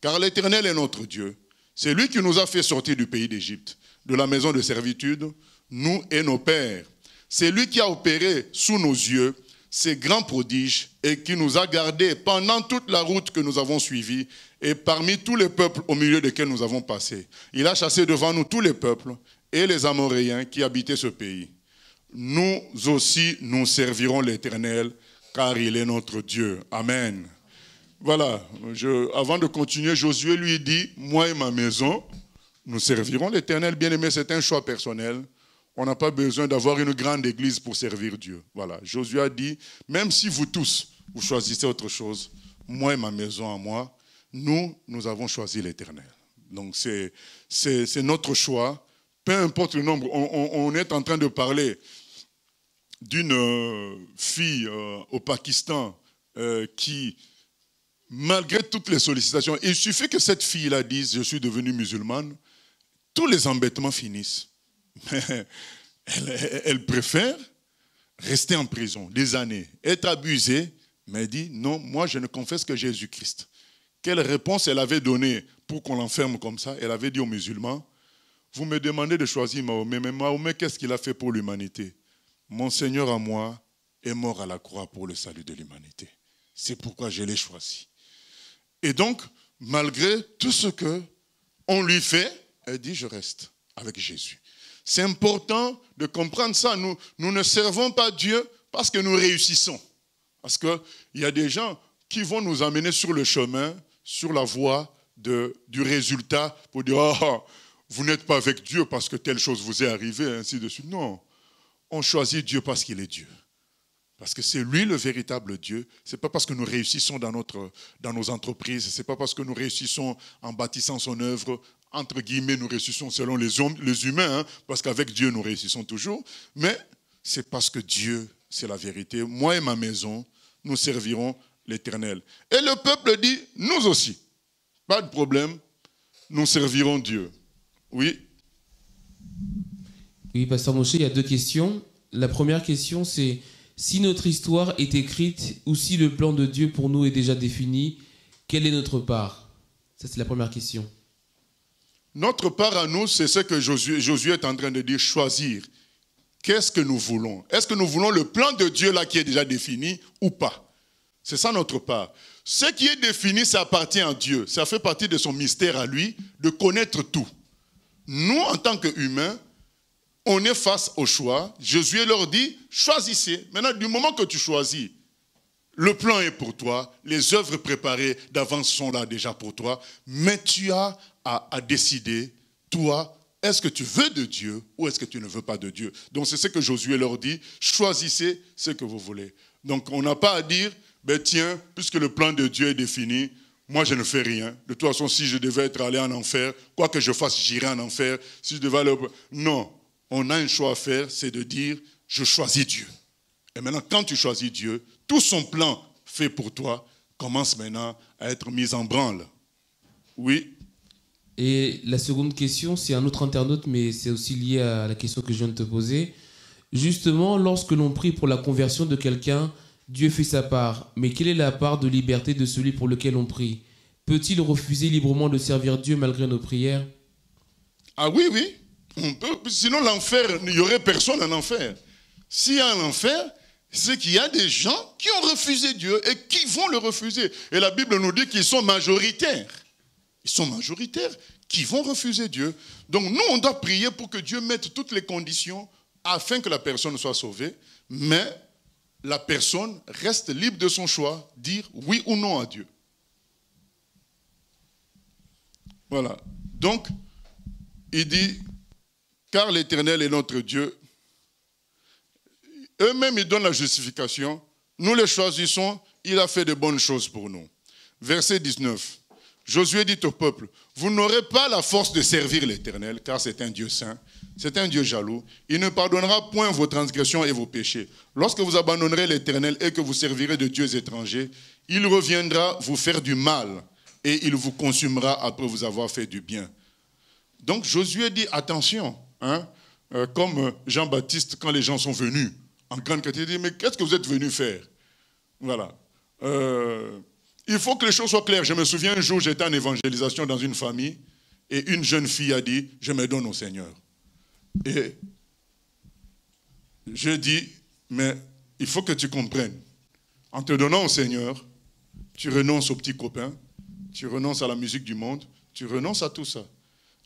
Car l'Éternel est notre Dieu. C'est lui qui nous a fait sortir du pays d'Égypte, de la maison de servitude, nous et nos pères. C'est lui qui a opéré sous nos yeux ces grands prodiges et qui nous a gardés pendant toute la route que nous avons suivie et parmi tous les peuples au milieu desquels nous avons passé. Il a chassé devant nous tous les peuples et les Amoréens qui habitaient ce pays. Nous aussi, nous servirons l'Éternel, car il est notre Dieu. Amen. Voilà, avant de continuer, Josué lui dit, moi et ma maison, nous servirons l'Éternel. Bien aimé, c'est un choix personnel. On n'a pas besoin d'avoir une grande église pour servir Dieu. Voilà, Josué a dit, même si vous tous, vous choisissez autre chose, moi et ma maison à moi, nous avons choisi l'Éternel. Donc c'est notre choix, peu importe le nombre. On est en train de parler d'une fille au Pakistan qui, malgré toutes les sollicitations, il suffit que cette fille-là dise « je suis devenue musulmane », tous les embêtements finissent. Mais elle préfère rester en prison des années, être abusée, mais elle dit « non, moi je ne confesse que Jésus-Christ ». Quelle réponse elle avait donnée pour qu'on l'enferme comme ça? Elle avait dit aux musulmans, vous me demandez de choisir Mahomet, mais Mahomet, qu'est-ce qu'il a fait pour l'humanité? Mon Seigneur à moi est mort à la croix pour le salut de l'humanité. C'est pourquoi je l'ai choisi. Et donc, malgré tout ce qu'on lui fait, elle dit, je reste avec Jésus. C'est important de comprendre ça. Nous ne servons pas Dieu parce que nous réussissons. Parce qu'il y a des gens qui vont nous amener sur le chemin, sur la voie du résultat pour dire « oh, vous n'êtes pas avec Dieu parce que telle chose vous est arrivée, ainsi de suite. » Non, on choisit Dieu parce qu'il est Dieu. Parce que c'est lui le véritable Dieu. Ce n'est pas parce que nous réussissons dans nos entreprises, ce n'est pas parce que nous réussissons en bâtissant son œuvre, entre guillemets, nous réussissons selon les humains, hein, parce qu'avec Dieu, nous réussissons toujours. Mais c'est parce que Dieu, c'est la vérité. Moi et ma maison, nous servirons l'Éternel. Et le peuple dit, nous aussi. Pas de problème, nous servirons Dieu. Oui. Oui, Pasteur Moshe, il y a 2 questions. La première question, c'est si notre histoire est écrite ou si le plan de Dieu pour nous est déjà défini, quelle est notre part? Ça, c'est la première question. Notre part à nous, c'est ce que Josué est en train de dire, choisir. Qu'est-ce que nous voulons? Est-ce que nous voulons le plan de Dieu là qui est déjà défini ou pas? C'est ça notre part. Ce qui est défini, ça appartient à Dieu. Ça fait partie de son mystère à lui, de connaître tout. Nous, en tant qu'humains, on est face au choix. Josué leur dit, choisissez. Maintenant, du moment que tu choisis, le plan est pour toi, les œuvres préparées d'avance sont là déjà pour toi, mais tu as à décider, toi, est-ce que tu veux de Dieu ou est-ce que tu ne veux pas de Dieu? Donc c'est ce que Josué leur dit, choisissez ce que vous voulez. Donc on n'a pas à dire, ben tiens, puisque le plan de Dieu est défini, moi je ne fais rien. De toute façon, si je devais être allé en enfer, quoi que je fasse, j'irai en enfer. Si je devais aller... Non, on a un choix à faire, c'est de dire, je choisis Dieu. Et maintenant, quand tu choisis Dieu, tout son plan fait pour toi commence maintenant à être mis en branle. Oui. Et la seconde question, c'est un autre internaute, mais c'est aussi lié à la question que je viens de te poser. Justement, lorsque l'on prie pour la conversion de quelqu'un, Dieu fait sa part. Mais quelle est la part de liberté de celui pour lequel on prie? Peut-il refuser librement de servir Dieu malgré nos prières? Ah oui, oui. On peut, sinon l'enfer, il n'y aurait personne en enfer. S'il y a un enfer, c'est qu'il y a des gens qui ont refusé Dieu et qui vont le refuser. Et la Bible nous dit qu'ils sont majoritaires. Ils sont majoritaires qui vont refuser Dieu. Donc nous, on doit prier pour que Dieu mette toutes les conditions afin que la personne soit sauvée. Mais la personne reste libre de son choix, dire oui ou non à Dieu. Voilà. Donc, il dit, car l'Éternel est notre Dieu. Eux-mêmes, ils donnent la justification. Nous les choisissons, il a fait de bonnes choses pour nous. Verset 19. Josué dit au peuple, vous n'aurez pas la force de servir l'Éternel, car c'est un Dieu saint, c'est un Dieu jaloux. Il ne pardonnera point vos transgressions et vos péchés. Lorsque vous abandonnerez l'Éternel et que vous servirez de dieux étrangers, il reviendra vous faire du mal et il vous consumera après vous avoir fait du bien. Donc Josué dit, attention, hein, comme Jean-Baptiste, quand les gens sont venus en grande quantité, il dit, mais qu'est-ce que vous êtes venus faire? Voilà. Il faut que les choses soient claires. Je me souviens un jour, j'étais en évangélisation dans une famille et une jeune fille a dit, je me donne au Seigneur. Et je dis, mais il faut que tu comprennes. En te donnant au Seigneur, tu renonces aux petits copains, tu renonces à la musique du monde, tu renonces à tout ça.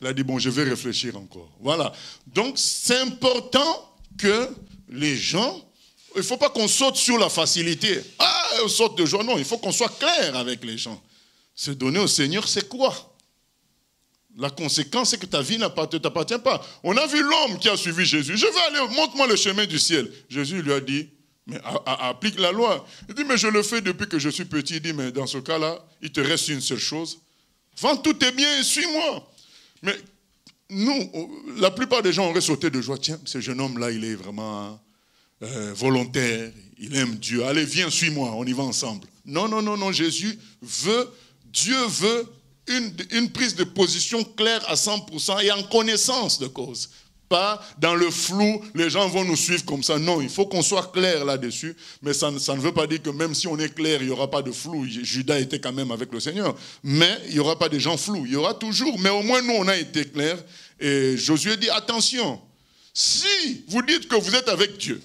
Elle a dit, bon, je vais réfléchir encore. Voilà. Donc, c'est important que les gens, il ne faut pas qu'on saute sur la facilité. Ah, on saute de joie. Non, il faut qu'on soit clair avec les gens. Se donner au Seigneur, c'est quoi? La conséquence, c'est que ta vie ne t'appartient pas. On a vu l'homme qui a suivi Jésus. Je vais aller, montre-moi le chemin du ciel. Jésus lui a dit, mais applique la loi. Il dit, mais je le fais depuis que je suis petit. Il dit, mais dans ce cas-là, il te reste une seule chose. Vends tous tes biens et suis-moi. Mais nous, la plupart des gens auraient sauté de joie. Tiens, ce jeune homme-là, il est vraiment volontaire. Il aime Dieu. Allez, viens, suis-moi, on y va ensemble. Non, non, non, non. Dieu veut une prise de position claire à 100% et en connaissance de cause. Pas dans le flou, les gens vont nous suivre comme ça. Non, il faut qu'on soit clair là-dessus. Mais ça ne veut pas dire que même si on est clair, il n'y aura pas de flou. Judas était quand même avec le Seigneur. Mais il n'y aura pas de gens flous. Il y aura toujours. Mais au moins, nous, on a été clairs. Et Josué dit, attention, si vous dites que vous êtes avec Dieu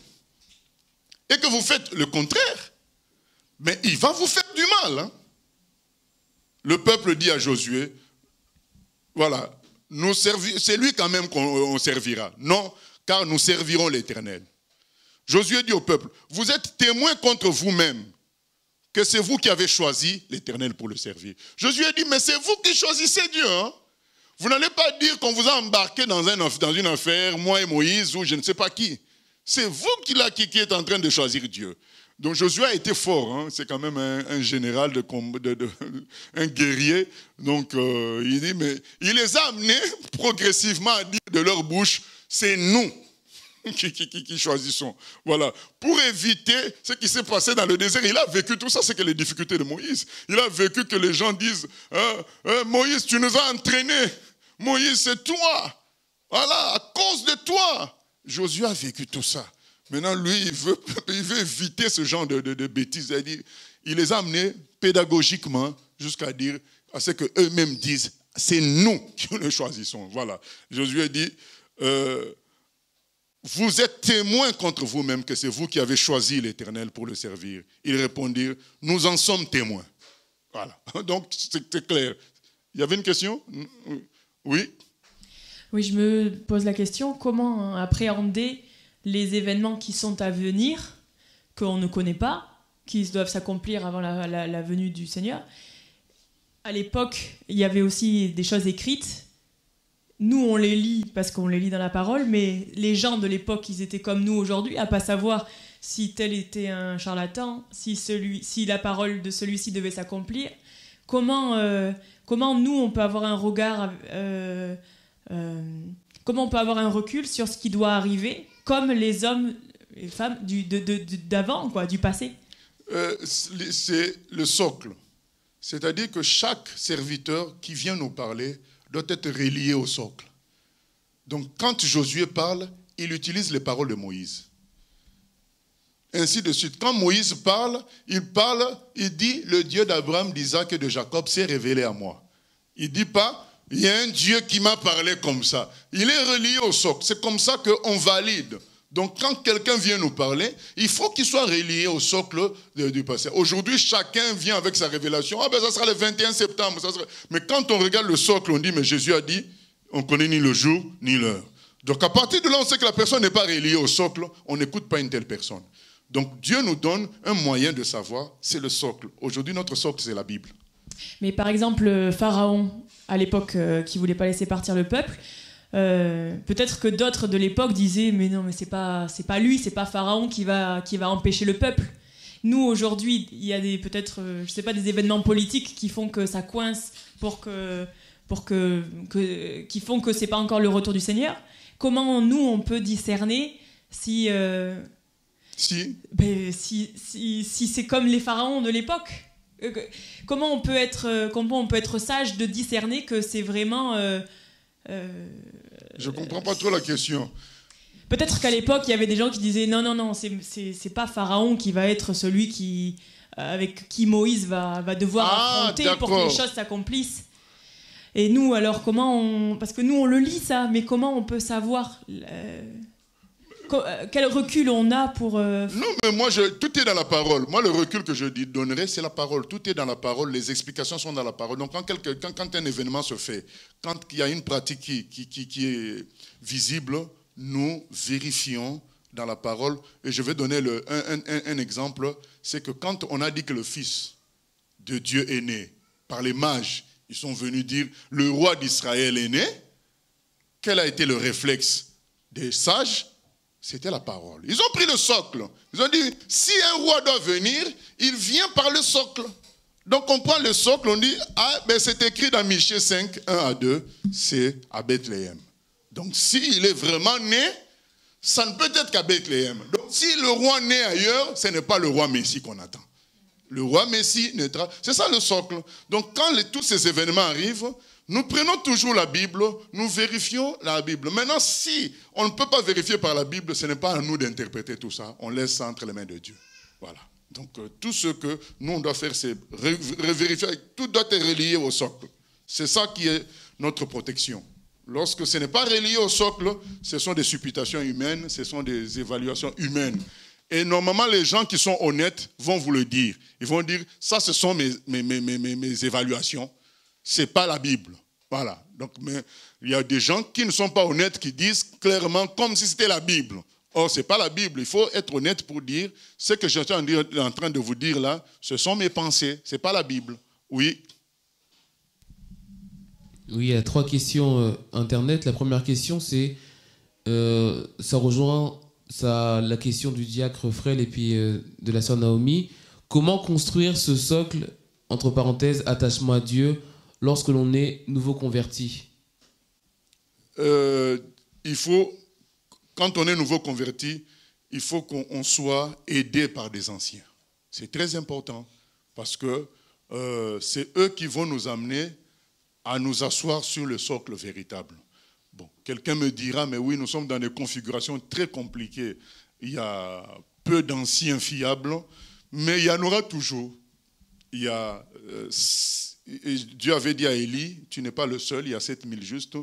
et que vous faites le contraire, mais il va vous faire du mal. Hein? Le peuple dit à Josué, voilà, c'est lui quand même qu'on servira. Non, car nous servirons l'Éternel. Josué dit au peuple, vous êtes témoins contre vous-même que c'est vous qui avez choisi l'Éternel pour le servir. Josué dit, mais c'est vous qui choisissez Dieu. Hein? Vous n'allez pas dire qu'on vous a embarqué dans une affaire, moi et Moïse, ou je ne sais pas qui. C'est vous qui êtes en train de choisir Dieu. Donc Josué a été fort, hein? C'est quand même un général, un guerrier. Donc il dit, mais il les a amenés progressivement à dire de leur bouche, c'est nous. qui choisissons. Voilà. Pour éviter ce qui s'est passé dans le désert, il a vécu tout ça, c'est que les difficultés de Moïse. Il a vécu que les gens disent, Moïse, tu nous as entraînés. Moïse, c'est toi. Voilà, à cause de toi. Josué a vécu tout ça. Maintenant, lui, il veut éviter ce genre de bêtises. Il les a amenés pédagogiquement jusqu'à dire, à ce qu'eux-mêmes disent, c'est nous qui le choisissons. Voilà. Josué dit, vous êtes témoins contre vous-même que c'est vous qui avez choisi l'Éternel pour le servir. Ils répondirent, nous en sommes témoins. Voilà. Donc, c'est clair. Il y avait une question? Oui? Oui, je me pose la question, comment appréhender les événements qui sont à venir, qu'on ne connaît pas, qui doivent s'accomplir avant la venue du Seigneur. À l'époque, il y avait aussi des choses écrites. Nous, on les lit parce qu'on les lit dans la parole, mais les gens de l'époque, ils étaient comme nous aujourd'hui, à pas savoir si tel était un charlatan, si la parole de celui-ci devait s'accomplir. Comment nous, on peut avoir un regard, comment on peut avoir un recul sur ce qui doit arriver, comme les hommes et femmes d'avant, quoi, du passé? C'est le socle. C'est-à-dire que chaque serviteur qui vient nous parler doit être relié au socle. Donc, quand Josué parle, il utilise les paroles de Moïse. Ainsi de suite. Quand Moïse parle, il dit, le Dieu d'Abraham, d'Isaac et de Jacob s'est révélé à moi. Il ne dit pas, il y a un Dieu qui m'a parlé comme ça. Il est relié au socle. C'est comme ça qu'on valide. Donc, quand quelqu'un vient nous parler, il faut qu'il soit relié au socle du passé. Aujourd'hui, chacun vient avec sa révélation. Ah ben, ça sera le 21 septembre. Mais quand on regarde le socle, on dit, mais Jésus a dit, on ne connaît ni le jour, ni l'heure. Donc, à partir de là, on sait que la personne n'est pas reliée au socle. On n'écoute pas une telle personne. Donc, Dieu nous donne un moyen de savoir, c'est le socle. Aujourd'hui, notre socle, c'est la Bible. Mais par exemple, Pharaon, à l'époque, qui ne voulait pas laisser partir le peuple, peut-être que d'autres de l'époque disaient mais non, mais c'est pas lui, c'est pas Pharaon qui va empêcher le peuple. Nous aujourd'hui, il y a peut-être je sais pas, des événements politiques qui font que ça coince, qui font que c'est pas encore le retour du Seigneur. Comment nous on peut discerner si c'est comme les pharaons de l'époque? Comment on peut être sage de discerner que c'est vraiment je ne comprends pas trop la question. Peut-être qu'à l'époque, il y avait des gens qui disaient non, c'est pas Pharaon qui va être celui avec qui Moïse va devoir affronter pour que les choses s'accomplissent. Et nous, alors, parce que nous, on le lit ça, mais comment on peut savoir quel recul on a pour... Non, mais moi, tout est dans la parole. Moi, le recul que je donnerai, c'est la parole. Tout est dans la parole, les explications sont dans la parole. Donc, quand un événement se fait, quand il y a une pratique qui est visible, nous vérifions dans la parole. Et je vais donner un exemple. C'est que quand on a dit que le Fils de Dieu est né, par les mages, ils sont venus dire, le roi d'Israël est né. Quel a été le réflexe des sages? C'était la parole. Ils ont pris le socle. Ils ont dit, si un roi doit venir, il vient par le socle. Donc on prend le socle, on dit, ah, ben c'est écrit dans Michée 5, 1 à 2, c'est à Bethléem. Donc s'il est vraiment né, ça ne peut être qu'à Bethléem. Donc si le roi naît ailleurs, ce n'est pas le roi Messie qu'on attend. Le roi Messie naîtra. C'est ça le socle. Donc quand tous ces événements arrivent, nous prenons toujours la Bible, nous vérifions la Bible. Maintenant, si on ne peut pas vérifier par la Bible, ce n'est pas à nous d'interpréter tout ça. On laisse ça entre les mains de Dieu. Voilà. Donc, tout ce que nous, on doit faire, c'est vérifier. Tout doit être relié au socle. C'est ça qui est notre protection. Lorsque ce n'est pas relié au socle, ce sont des supputations humaines, ce sont des évaluations humaines. Et normalement, les gens qui sont honnêtes vont vous le dire. Ils vont dire, ça, ce sont mes évaluations. Ce n'est pas la Bible. Voilà. Donc, mais il y a des gens qui ne sont pas honnêtes, qui disent clairement comme si c'était la Bible. Or, ce n'est pas la Bible. Il faut être honnête pour dire ce que je suis en train de vous dire là, ce sont mes pensées. Ce n'est pas la Bible. Oui. Oui, il y a 3 questions Internet. La première question, c'est, ça rejoint la question du diacre Frel et puis de la sœur Naomi. Comment construire ce socle, entre parenthèses, attachement à Dieu, lorsque l'on est nouveau converti? Il faut, quand on est nouveau converti, il faut qu'on soit aidé par des anciens. C'est très important parce que c'est eux qui vont nous amener à nous asseoir sur le socle véritable. Bon, quelqu'un me dira, mais oui, nous sommes dans des configurations très compliquées. Il y a peu d'anciens fiables, mais il y en aura toujours. Il y a, Dieu avait dit à Élie, tu n'es pas le seul, il y a 7000 justes.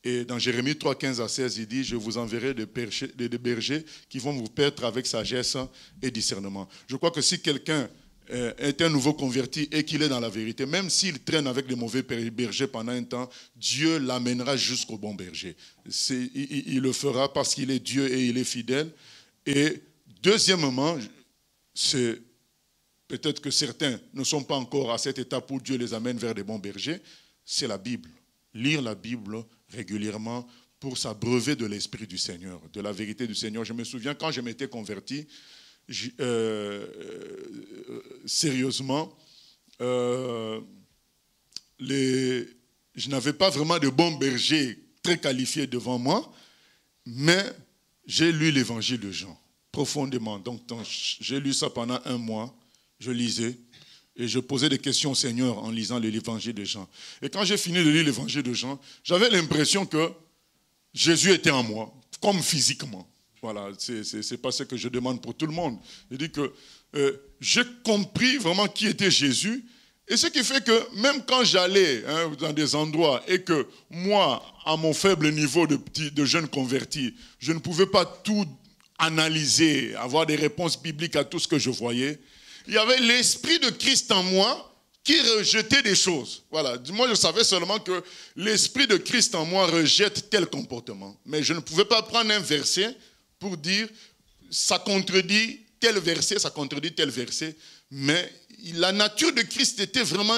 Et dans Jérémie 3, 15 à 16, il dit, je vous enverrai des bergers qui vont vous paître avec sagesse et discernement. Je crois que si quelqu'un est un nouveau converti et qu'il est dans la vérité, même s'il traîne avec les mauvais bergers pendant un temps, Dieu l'amènera jusqu'au bon berger. Il le fera parce qu'il est Dieu et il est fidèle. Et deuxièmement, c'est peut-être que certains ne sont pas encore à cette étape où Dieu les amène vers des bons bergers, c'est la Bible. Lire la Bible régulièrement pour s'abreuver de l'Esprit du Seigneur, de la vérité du Seigneur. Je me souviens quand je m'étais converti, sérieusement, je n'avais pas vraiment de bons bergers très qualifiés devant moi, mais j'ai lu l'évangile de Jean profondément. Donc j'ai lu ça pendant 1 mois, je lisais. Et je posais des questions au Seigneur en lisant l'évangile de Jean. Et quand j'ai fini de lire l'évangile de Jean, j'avais l'impression que Jésus était en moi, comme physiquement. Voilà, c'est pas ce que je demande pour tout le monde. Je dis que j'ai compris vraiment qui était Jésus. Et ce qui fait que même quand j'allais dans des endroits et que moi, à mon faible niveau de jeune converti, je ne pouvais pas tout analyser, avoir des réponses bibliques à tout ce que je voyais, il y avait l'Esprit de Christ en moi qui rejetait des choses. Voilà. Moi, je savais seulement que l'Esprit de Christ en moi rejette tel comportement. Mais je ne pouvais pas prendre un verset pour dire ça contredit tel verset, ça contredit tel verset. Mais la nature de Christ était vraiment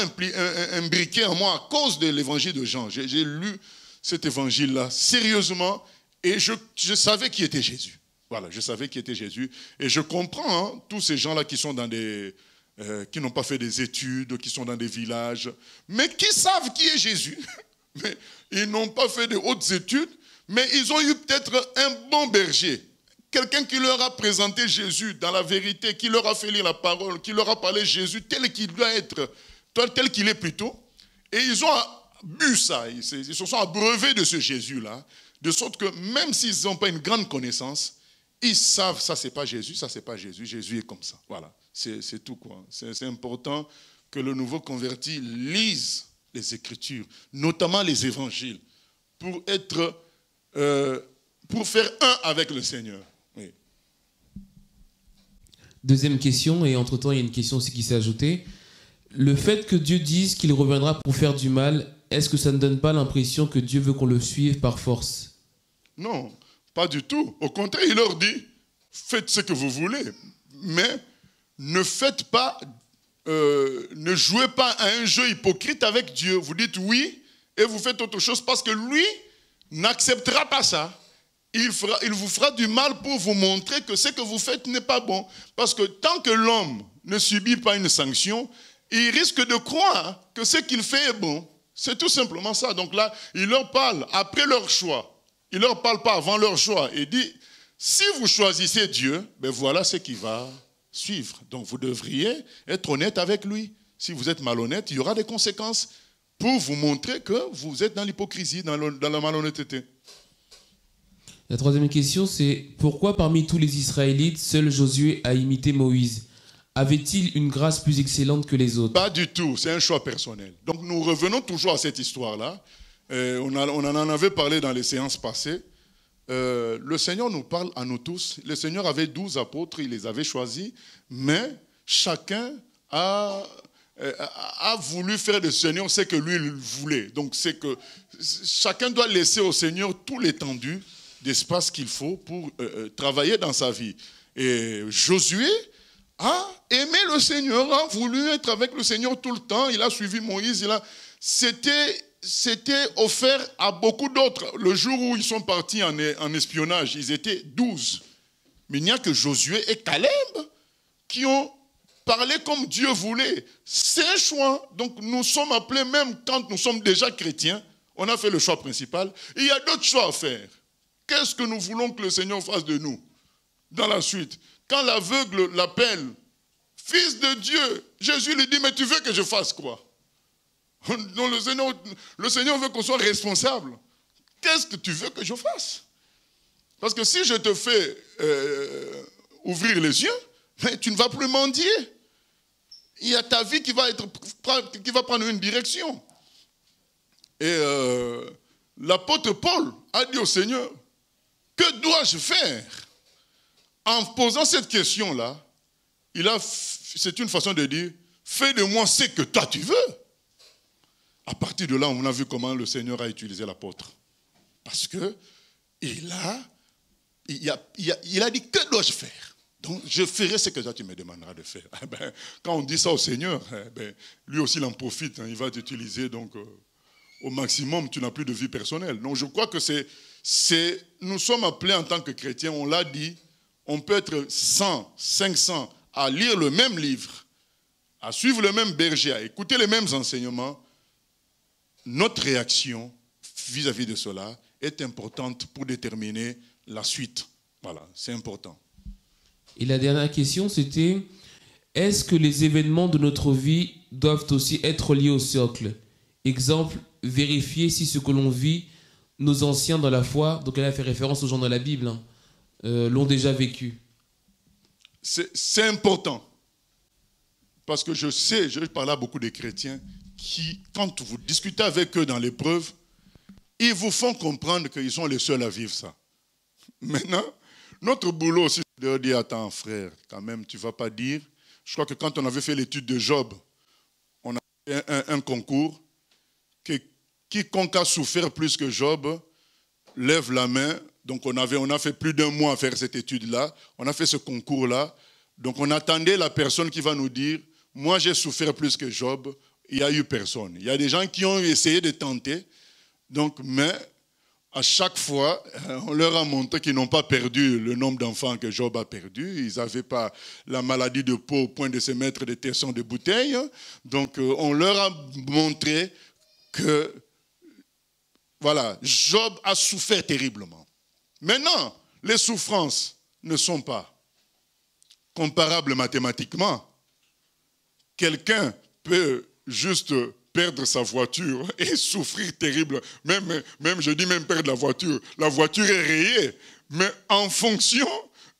imbriquée en moi à cause de l'évangile de Jean. J'ai lu cet évangile-là sérieusement et je savais qui était Jésus. Voilà, je savais qui était Jésus. Et je comprends tous ces gens-là qui sont dans qui n'ont pas fait des études, qui sont dans des villages, mais qui savent qui est Jésus. Mais ils n'ont pas fait de hautes études, mais ils ont eu peut-être un bon berger. Quelqu'un qui leur a présenté Jésus dans la vérité, qui leur a fait lire la parole, qui leur a parlé de Jésus tel qu'il doit être, tel qu'il est plutôt. Et ils ont bu ça, ils se sont abreuvés de ce Jésus-là, de sorte que même s'ils n'ont pas une grande connaissance, ils savent, ça c'est pas Jésus, ça c'est pas Jésus, Jésus est comme ça. Voilà, c'est tout quoi. C'est important que le nouveau converti lise les Écritures, notamment les Évangiles, pour faire un avec le Seigneur. Oui. Deuxième question, et entre-temps il y a une question aussi qui s'est ajoutée. Le fait que Dieu dise qu'il reviendra pour faire du mal, est-ce que ça ne donne pas l'impression que Dieu veut qu'on le suive par force? Non. Pas du tout. Au contraire, il leur dit, faites ce que vous voulez, mais ne faites pas, ne jouez pas à un jeu hypocrite avec Dieu. Vous dites oui et vous faites autre chose parce que lui n'acceptera pas ça. Il vous fera du mal pour vous montrer que ce que vous faites n'est pas bon. Parce que tant que l'homme ne subit pas une sanction, il risque de croire que ce qu'il fait est bon. C'est tout simplement ça. Donc là, il leur parle après leur choix. Il ne leur parle pas avant leur choix. Il dit, si vous choisissez Dieu, ben voilà ce qui va suivre. Donc vous devriez être honnête avec lui. Si vous êtes malhonnête, il y aura des conséquences pour vous montrer que vous êtes dans l'hypocrisie, dans la malhonnêteté. La troisième question, c'est pourquoi parmi tous les Israélites, seul Josué a imité Moïse? Avait-il une grâce plus excellente que les autres? Pas du tout, c'est un choix personnel. Donc nous revenons toujours à cette histoire-là. On en avait parlé dans les séances passées. Le Seigneur nous parle à nous tous. Le Seigneur avait 12 apôtres, il les avait choisis, mais chacun a voulu faire du Seigneur ce que lui il voulait. Donc c'est que chacun doit laisser au Seigneur tout l'étendue d'espace qu'il faut pour travailler dans sa vie. Et Josué a aimé le Seigneur, a voulu être avec le Seigneur tout le temps. Il a suivi Moïse. C'était offert à beaucoup d'autres. Le jour où ils sont partis en espionnage, ils étaient 12. Mais il n'y a que Josué et Caleb qui ont parlé comme Dieu voulait. C'est un choix. Donc nous sommes appelés, même quand nous sommes déjà chrétiens, on a fait le choix principal. Il y a d'autres choix à faire. qu'est-ce que nous voulons que le Seigneur fasse de nous dans la suite? Quand l'aveugle l'appelle, Fils de Dieu, Jésus lui dit, mais tu veux que je fasse quoi? Donc le Seigneur veut qu'on soit responsable. Qu'est-ce que tu veux que je fasse? Parce que si je te fais ouvrir les yeux, mais tu ne vas plus mendier. Il y a ta vie qui va prendre une direction. Et l'apôtre Paul a dit au Seigneur, que dois-je faire? En posant cette question-là, c'est une façon de dire, fais de moi ce que toi tu veux. À partir de là, on a vu comment le Seigneur a utilisé l'apôtre. Parce que il a dit, que dois-je faire? Donc, je ferai ce que toi tu me demanderas de faire. Quand on dit ça au Seigneur, lui aussi il en profite, il va t'utiliser donc au maximum, tu n'as plus de vie personnelle. Donc je crois que nous sommes appelés en tant que chrétiens, on l'a dit, on peut être 100, 500 à lire le même livre, à suivre le même berger, à écouter les mêmes enseignements. Notre réaction vis-à-vis de cela est importante pour déterminer la suite. Voilà, c'est important. Et la dernière question, c'était, est-ce que les événements de notre vie doivent aussi être liés au socle? Exemple, vérifier si ce que l'on vit, nos anciens dans la foi, donc elle a fait référence aux gens dans la Bible, l'ont déjà vécu. C'est important. Parce que je parle à beaucoup de chrétiens qui, quand vous discutez avec eux dans l'épreuve, ils vous font comprendre qu'ils sont les seuls à vivre ça. Maintenant, notre boulot aussi, c'est de dire, attends frère, quand même, tu ne vas pas dire. Je crois que quand on avait fait l'étude de Job, on a fait un concours, que quiconque a souffert plus que Job, lève la main. Donc on a fait plus d'1 mois à faire cette étude-là, on a fait ce concours-là. Donc on attendait la personne qui va nous dire, moi j'ai souffert plus que Job, il n'y a eu personne. Il y a des gens qui ont essayé de tenter, donc, mais à chaque fois, on leur a montré qu'ils n'ont pas perdu le nombre d'enfants que Job a perdu. Ils n'avaient pas la maladie de peau au point de se mettre des tessons de bouteilles. Donc on leur a montré que, voilà, Job a souffert terriblement. Maintenant, les souffrances ne sont pas comparables mathématiquement. Quelqu'un peut juste perdre sa voiture et souffrir terrible. Même je dis même perdre la voiture. La voiture est rayée. Mais en fonction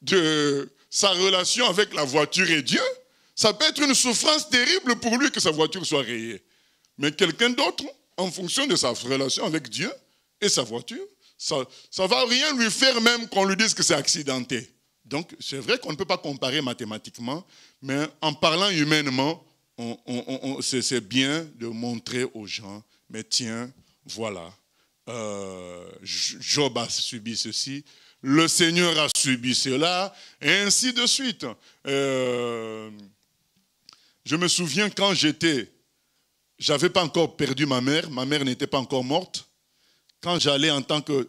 de sa relation avec la voiture et Dieu, ça peut être une souffrance terrible pour lui que sa voiture soit rayée. Mais quelqu'un d'autre, en fonction de sa relation avec Dieu et sa voiture, ça ne va rien lui faire même qu'on lui dise que c'est accidenté. Donc, c'est vrai qu'on ne peut pas comparer mathématiquement, mais en parlant humainement, c'est bien de montrer aux gens, mais tiens, voilà, Job a subi ceci, le Seigneur a subi cela, et ainsi de suite. Je me souviens quand j'avais pas encore perdu ma mère n'était pas encore morte. Quand j'allais en tant que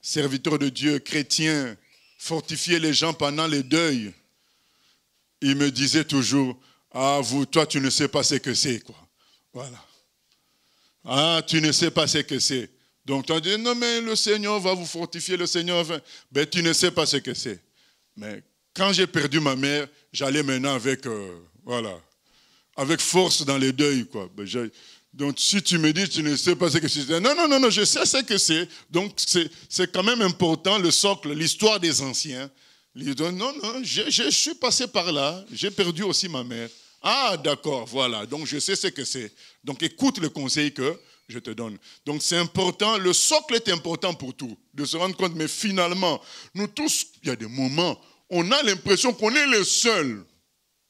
serviteur de Dieu, chrétien, fortifier les gens pendant les deuils, il me disait toujours, ah, toi, tu ne sais pas ce que c'est, quoi. Voilà. Ah, tu ne sais pas ce que c'est. Donc, tu as dit, non, mais le Seigneur va vous fortifier, le Seigneur va... Ben, tu ne sais pas ce que c'est. Mais quand j'ai perdu ma mère, j'allais maintenant avec, avec force dans les deuils, quoi. Ben, donc, si tu me dis, tu ne sais pas ce que c'est, non, je sais ce que c'est. Donc, c'est quand même important, le socle, l'histoire des anciens. Non, je suis passé par là, j'ai perdu aussi ma mère. Ah, d'accord, voilà, donc je sais ce que c'est. Donc, écoute le conseil que je te donne. Donc, c'est important, le socle est important pour tout, de se rendre compte, mais finalement, nous tous, il y a des moments, on a l'impression qu'on est les seuls.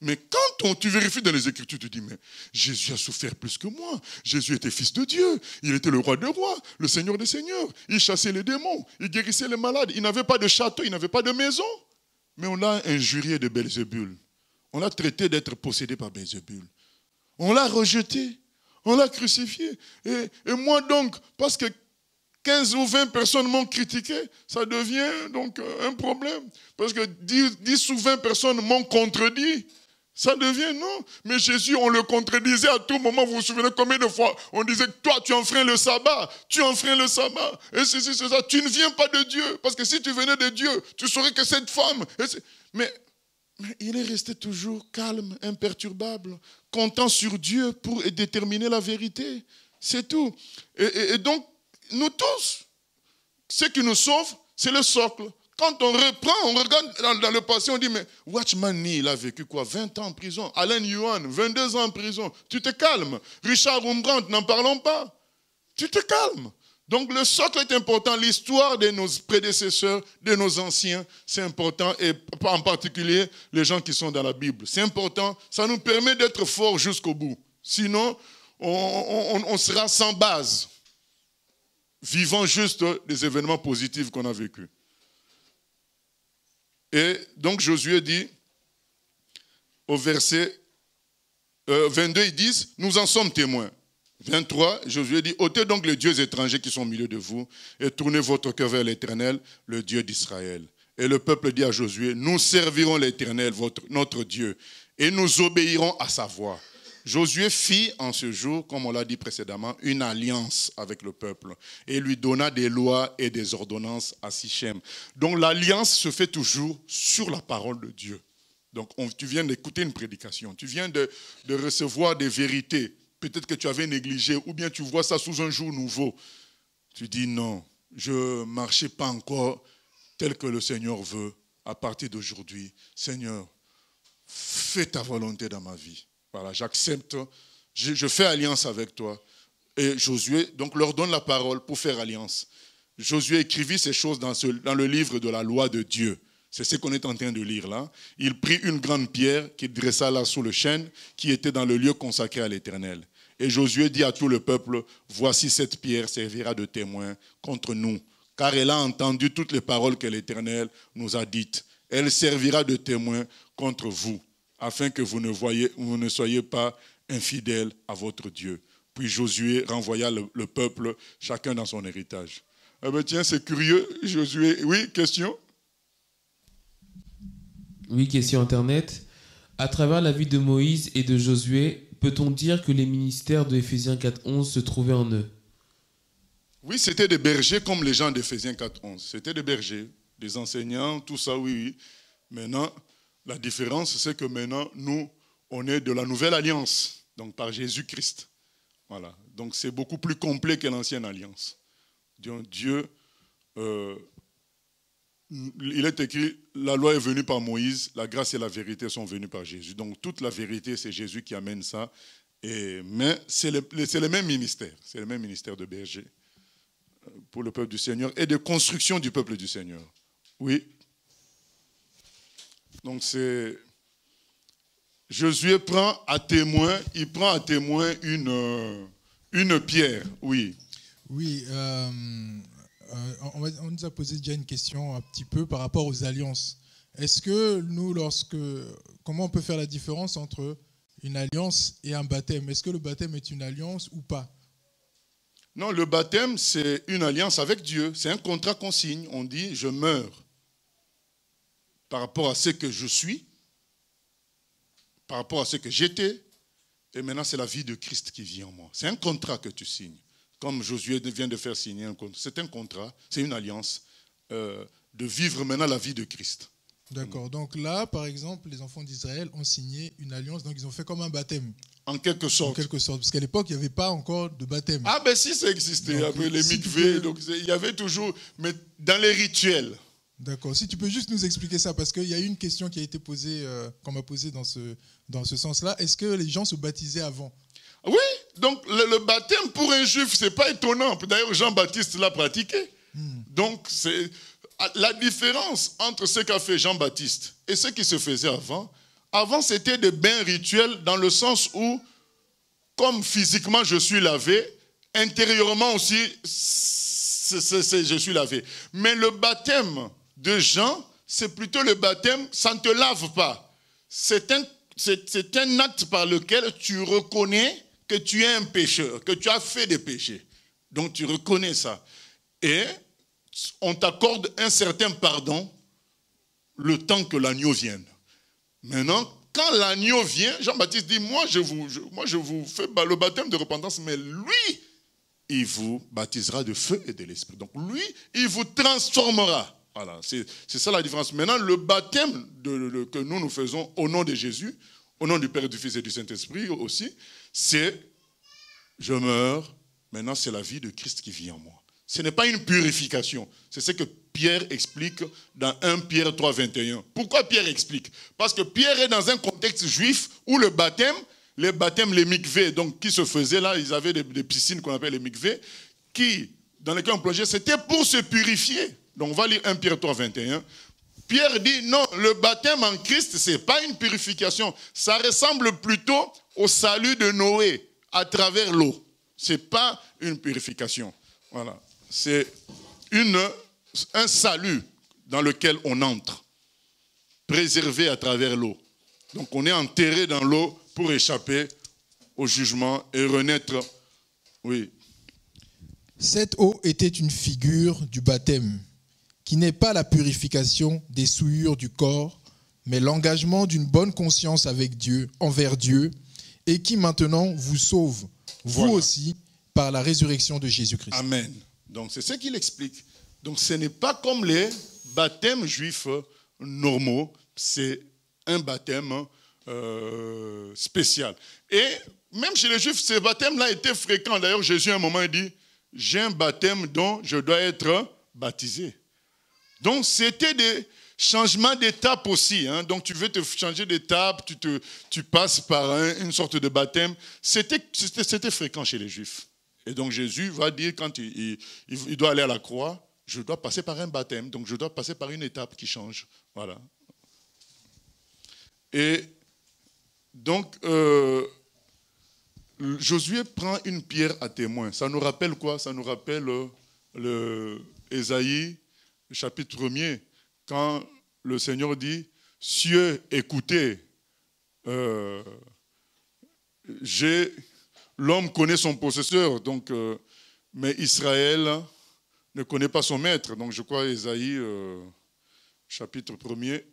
Mais quand tu vérifies dans les Écritures, tu te dis, mais Jésus a souffert plus que moi. Jésus était fils de Dieu. Il était le roi des rois, le Seigneur des seigneurs. Il chassait les démons, il guérissait les malades. Il n'avait pas de château, il n'avait pas de maison. Mais on l'a injurié de Belzébul. On l'a traité d'être possédé par Belzébul. On l'a rejeté, on l'a crucifié. Et moi donc, parce que 15 ou 20 personnes m'ont critiqué, ça devient donc un problème. Parce que 10 ou 20 personnes m'ont contredit. Ça devient non. Mais Jésus, on le contredisait à tout moment. Vous vous souvenez combien de fois on disait, toi, tu enfreins le sabbat. Tu enfreins le sabbat. Et ceci, c'est ça. Tu ne viens pas de Dieu. Parce que si tu venais de Dieu, tu saurais que cette femme... Mais il est resté toujours calme, imperturbable, comptant sur Dieu pour déterminer la vérité. C'est tout. Et donc, nous tous, ce qui nous sauve, c'est le socle. Quand on reprend, on regarde dans le passé, on dit, mais Watchman Nee, il a vécu quoi? 20 ans en prison. Alan Yuan, 22 ans en prison. Tu te calmes. Richard Rembrandt, n'en parlons pas. Tu te calmes. Donc le socle est important. L'histoire de nos prédécesseurs, de nos anciens, c'est important. Et en particulier, les gens qui sont dans la Bible. C'est important. Ça nous permet d'être forts jusqu'au bout. Sinon, on sera sans base. Vivant juste des événements positifs qu'on a vécus. Et donc Josué dit, au verset 22, ils disent, nous en sommes témoins. 23, Josué dit, ôtez donc les dieux étrangers qui sont au milieu de vous et tournez votre cœur vers l'Éternel, le Dieu d'Israël. Et le peuple dit à Josué, nous servirons l'Éternel, notre Dieu, et nous obéirons à sa voix. Josué fit en ce jour, comme on l'a dit précédemment, une alliance avec le peuple et lui donna des lois et des ordonnances à Sichem. Donc l'alliance se fait toujours sur la parole de Dieu. Donc tu viens d'écouter une prédication, tu viens de recevoir des vérités, peut-être que tu avais négligé, ou bien tu vois ça sous un jour nouveau. Tu dis non, je ne marchais pas encore tel que le Seigneur veut à partir d'aujourd'hui. Seigneur, fais ta volonté dans ma vie. Voilà, j'accepte, je fais alliance avec toi. Et Josué donc leur donne la parole pour faire alliance. Josué écrivit ces choses dans le livre de la loi de Dieu. C'est ce qu'on est en train de lire là. Il prit une grande pierre qu'il dressa là sous le chêne qui était dans le lieu consacré à l'Éternel. Et Josué dit à tout le peuple, voici cette pierre servira de témoin contre nous, car elle a entendu toutes les paroles que l'Éternel nous a dites. Elle servira de témoin contre vous, afin que vous ne soyez pas infidèles à votre Dieu. Puis Josué renvoya le peuple, chacun dans son héritage. Ah ben tiens, c'est curieux, Josué. Oui, question? Oui, question Internet. À travers la vie de Moïse et de Josué, peut-on dire que les ministères de Éphésiens 4.11 se trouvaient en eux? Oui, c'était des bergers comme les gens d'Éphésiens 4.11. C'était des bergers, des enseignants, tout ça, oui. Maintenant, la différence, c'est que maintenant, nous, on est de la nouvelle alliance, donc par Jésus-Christ. Voilà. Donc c'est beaucoup plus complet que l'ancienne alliance. Dieu, il est écrit, la loi est venue par Moïse, la grâce et la vérité sont venues par Jésus. Donc toute la vérité, c'est Jésus qui amène ça. Mais c'est le même ministère. C'est le même ministère de berger pour le peuple du Seigneur et de construction du peuple du Seigneur. Oui. Donc c'est... Josué prend à témoin, il prend à témoin une pierre, oui. Oui, on nous a posé déjà une question un petit peu par rapport aux alliances. Est-ce que nous, comment on peut faire la différence entre une alliance et un baptême? Est-ce que le baptême est une alliance ou pas? Non, le baptême, c'est une alliance avec Dieu. C'est un contrat qu'on signe. On dit, je meurs par rapport à ce que je suis, par rapport à ce que j'étais, et maintenant c'est la vie de Christ qui vit en moi. C'est un contrat que tu signes, comme Josué vient de faire signer un contrat. C'est un contrat, c'est une alliance de vivre maintenant la vie de Christ. D'accord, donc là, par exemple, les enfants d'Israël ont signé une alliance, donc ils ont fait comme un baptême. En quelque sorte. En quelque sorte, parce qu'à l'époque, il n'y avait pas encore de baptême. Ah ben si, ça existait, donc, après les mikvés, donc il y avait toujours, mais dans les rituels. D'accord. Si tu peux juste nous expliquer ça, parce qu'il y a eu une question qui a été posée, qu'on m'a posée dans ce sens-là. Est-ce que les gens se baptisaient avant? Oui, donc le baptême pour un juif, ce n'est pas étonnant. D'ailleurs, Jean-Baptiste l'a pratiqué. Donc, c'est la différence entre ce qu'a fait Jean-Baptiste et ce qui se faisait avant. Avant, c'était des bains rituels dans le sens où, comme physiquement je suis lavé, intérieurement aussi, je suis lavé. Mais le baptême de Jean, c'est plutôt le baptême, ça ne te lave pas. C'est un acte par lequel tu reconnais que tu es un pécheur, que tu as fait des péchés. Donc tu reconnais ça. Et on t'accorde un certain pardon le temps que l'agneau vienne. Maintenant, quand l'agneau vient, Jean-Baptiste dit, moi je vous fais le baptême de repentance, mais lui, il vous baptisera de feu et de l'esprit. Donc lui, il vous transformera. Voilà, c'est ça la différence. Maintenant, le baptême que nous faisons au nom de Jésus, au nom du Père, du Fils et du Saint-Esprit aussi, c'est je meurs, maintenant c'est la vie de Christ qui vit en moi. Ce n'est pas une purification. C'est ce que Pierre explique dans 1 Pierre 3, 21. Pourquoi Pierre explique? Parce que Pierre est dans un contexte juif où le baptême, les mikvés, donc qui se faisaient là, ils avaient des piscines qu'on appelle les mikvés, dans lesquelles on plongeait, c'était pour se purifier. Donc on va lire 1 Pierre 3, 21. Pierre dit non, le baptême en Christ, ce n'est pas une purification. Ça ressemble plutôt au salut de Noé à travers l'eau. Ce n'est pas une purification. Voilà. C'est un salut dans lequel on entre, préservé à travers l'eau. Donc on est enterré dans l'eau pour échapper au jugement et renaître. Oui. Cette eau était une figure du baptême, qui n'est pas la purification des souillures du corps, mais l'engagement d'une bonne conscience avec Dieu, envers Dieu, et qui maintenant vous sauve, vous aussi, par la résurrection de Jésus-Christ. Amen. Donc c'est ce qu'il explique. Donc ce n'est pas comme les baptêmes juifs normaux, c'est un baptême spécial. Et même chez les juifs, ces baptêmes-là étaient fréquents. D'ailleurs, Jésus à un moment dit, j'ai un baptême dont je dois être baptisé. Donc c'était des changements d'étape aussi. Hein. Donc tu veux te changer d'étape, tu passes par une sorte de baptême. C'était fréquent chez les Juifs. Et donc Jésus va dire quand il doit aller à la croix, je dois passer par un baptême, donc je dois passer par une étape qui change. Voilà. Et donc Josué prend une pierre à témoin. Ça nous rappelle quoi? Ça nous rappelle Ésaïe, chapitre 1er, quand le Seigneur dit « Cieux, écoutez, l'homme connaît son possesseur, donc, mais Israël ne connaît pas son maître. » Donc je crois Ésaïe, chapitre 1er.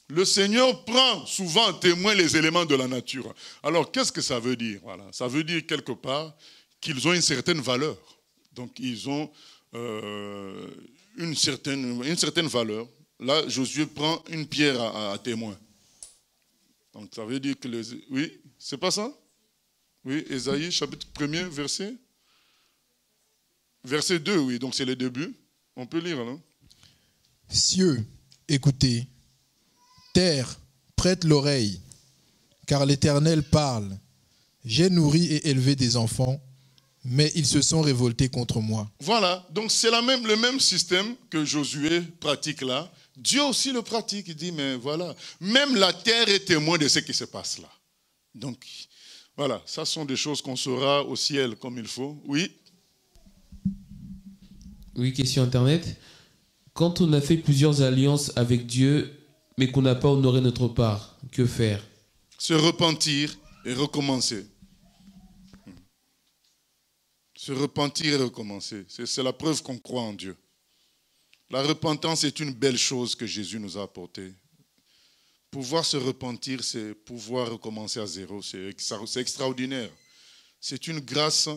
Le Seigneur prend souvent en témoin les éléments de la nature. Alors qu'est-ce que ça veut dire? Voilà. Ça veut dire quelque part qu'ils ont une certaine valeur. Donc ils ont une certaine valeur. Là, Josué prend une pierre à témoin. Donc ça veut dire que oui, c'est pas ça? Oui, Ésaïe, chapitre 1er, verset 2, oui, donc c'est le début. On peut lire, non? Cieux, écoutez. Terre, prête l'oreille, car l'Éternel parle. J'ai nourri et élevé des enfants, mais ils se sont révoltés contre moi. Voilà, donc c'est le même système que Josué pratique là. Dieu aussi le pratique, il dit, mais voilà, même la terre est témoin de ce qui se passe là. Donc, voilà, ça sont des choses qu'on saura au ciel comme il faut. Oui? Oui, question Internet. Quand on a fait plusieurs alliances avec Dieu, mais qu'on n'a pas honoré notre part, que faire? Se repentir et recommencer. Se repentir et recommencer. C'est la preuve qu'on croit en Dieu. La repentance est une belle chose que Jésus nous a apportée. Pouvoir se repentir, c'est pouvoir recommencer à zéro. C'est extraordinaire. C'est une grâce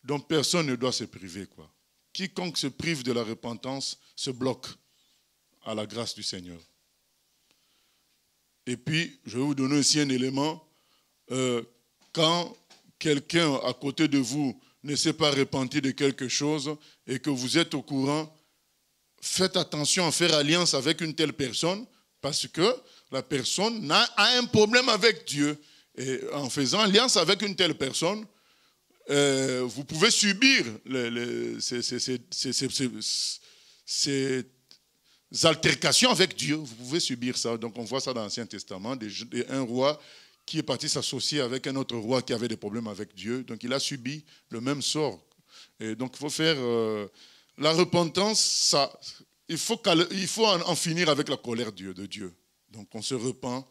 dont personne ne doit se priver, quoi. Quiconque se prive de la repentance se bloque à la grâce du Seigneur. Et puis, je vais vous donner aussi un élément. Quand quelqu'un à côté de vous ne s'est pas repenti de quelque chose et que vous êtes au courant, faites attention à faire alliance avec une telle personne parce que la personne a un problème avec Dieu. Et en faisant alliance avec une telle personne, vous pouvez subir ces altercations avec Dieu. Vous pouvez subir ça. Donc on voit ça dans l'Ancien Testament, un roi qui est parti s'associer avec un autre roi qui avait des problèmes avec Dieu. Donc il a subi le même sort. Et donc il faut faire la repentance, il faut en finir avec la colère de Dieu. Donc on se repent,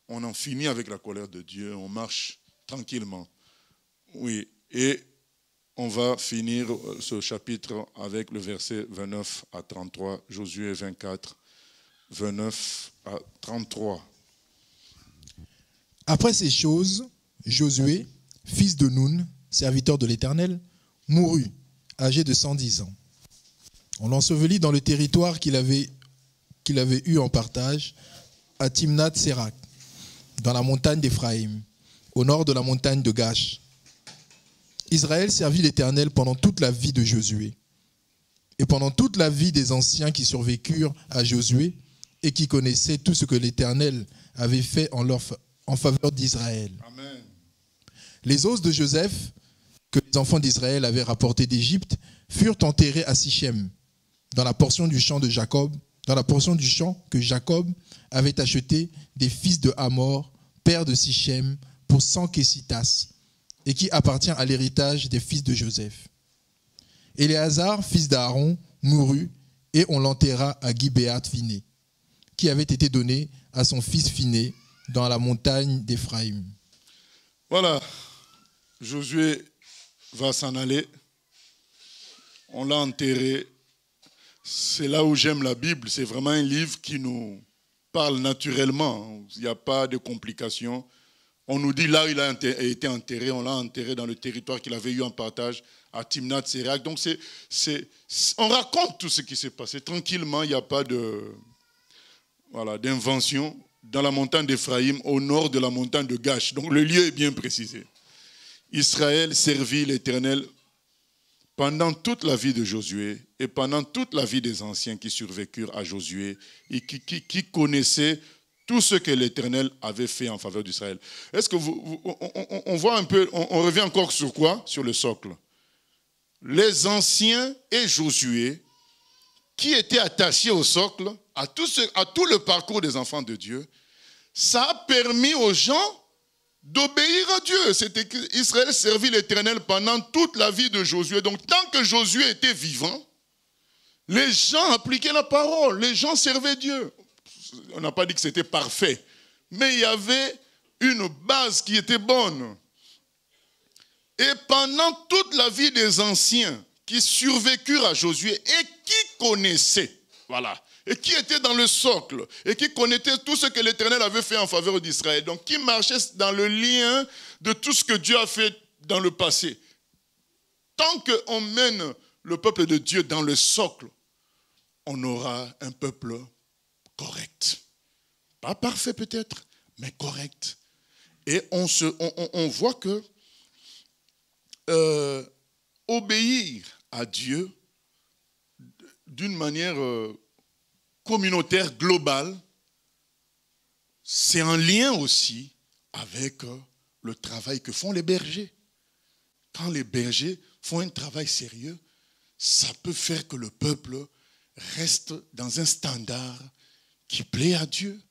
on en finit avec la colère de Dieu, on marche tranquillement. Oui, et on va finir ce chapitre avec le verset 29 à 33, Josué 24, 29 à 33. Après ces choses, Josué, fils de Nun, serviteur de l'Éternel, mourut, âgé de 110 ans. On l'ensevelit dans le territoire qu'il avait eu en partage, à Timnath-Sérak, dans la montagne d'Éphraïm, au nord de la montagne de Gash. Israël servit l'Éternel pendant toute la vie de Josué, et pendant toute la vie des anciens qui survécurent à Josué, et qui connaissaient tout ce que l'Éternel avait fait en faveur d'Israël. Amen. Les os de Joseph, que les enfants d'Israël avaient rapportés d'Égypte, furent enterrés à Sichem, dans la portion du champ de Jacob, dans la portion du champ que Jacob avait acheté des fils de Hamor, père de Sichem, pour 100 kessitas, et qui appartient à l'héritage des fils de Joseph. Éléazar, fils d'Aaron, mourut, et on l'enterra à Gibéat-Phiné, qui avait été donné à son fils Phiné dans la montagne d'Éphraïm. Voilà, Josué va s'en aller. On l'a enterré. C'est là où j'aime la Bible. C'est vraiment un livre qui nous parle naturellement. Il n'y a pas de complications. On nous dit là où il a été enterré. On l'a enterré dans le territoire qu'il avait eu en partage à Timnath-Sérak. Donc on raconte tout ce qui s'est passé tranquillement. Il n'y a pas d'invention. Dans la montagne d'Éphraïm, au nord de la montagne de Gash. Donc le lieu est bien précisé. Israël servit l'Éternel pendant toute la vie de Josué et pendant toute la vie des anciens qui survécurent à Josué et qui connaissaient tout ce que l'Éternel avait fait en faveur d'Israël. Est-ce que on voit un peu, on revient encore sur quoi? Sur le socle. Les anciens et Josué qui étaient attachés au socle, à tout le parcours des enfants de Dieu, ça a permis aux gens d'obéir à Dieu. C'était qu'Israël servit l'Éternel pendant toute la vie de Josué. Donc tant que Josué était vivant, les gens appliquaient la parole, les gens servaient Dieu. On n'a pas dit que c'était parfait, mais il y avait une base qui était bonne. Et pendant toute la vie des anciens qui survécurent à Josué et qui connaissaient, voilà, et qui étaient dans le socle, et qui connaissaient tout ce que l'Éternel avait fait en faveur d'Israël, donc qui marchaient dans le lien de tout ce que Dieu a fait dans le passé. Tant qu'on mène le peuple de Dieu dans le socle, on aura un peuple correct. Pas parfait peut-être, mais correct. Et on voit que obéir à Dieu d'une manière communautaire globale, c'est en lien aussi avec le travail que font les bergers. Quand les bergers font un travail sérieux, ça peut faire que le peuple reste dans un standard qui plaît à Dieu,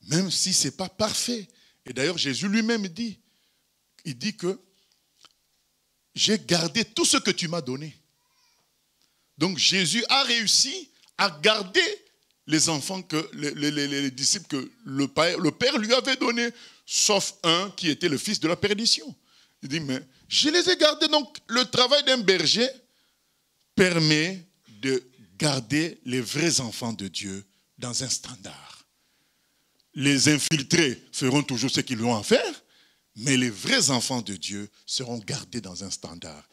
même si ce n'est pas parfait. Et d'ailleurs, Jésus lui-même dit, il dit que j'ai gardé tout ce que tu m'as donné. Donc Jésus a réussi à garder les enfants, les disciples que le Père lui avait donnés, sauf un qui était le fils de la perdition. Il dit, mais je les ai gardés. Donc le travail d'un berger permet de garder les vrais enfants de Dieu dans un standard. Les infiltrés feront toujours ce qu'ils ont à faire, mais les vrais enfants de Dieu seront gardés dans un standard.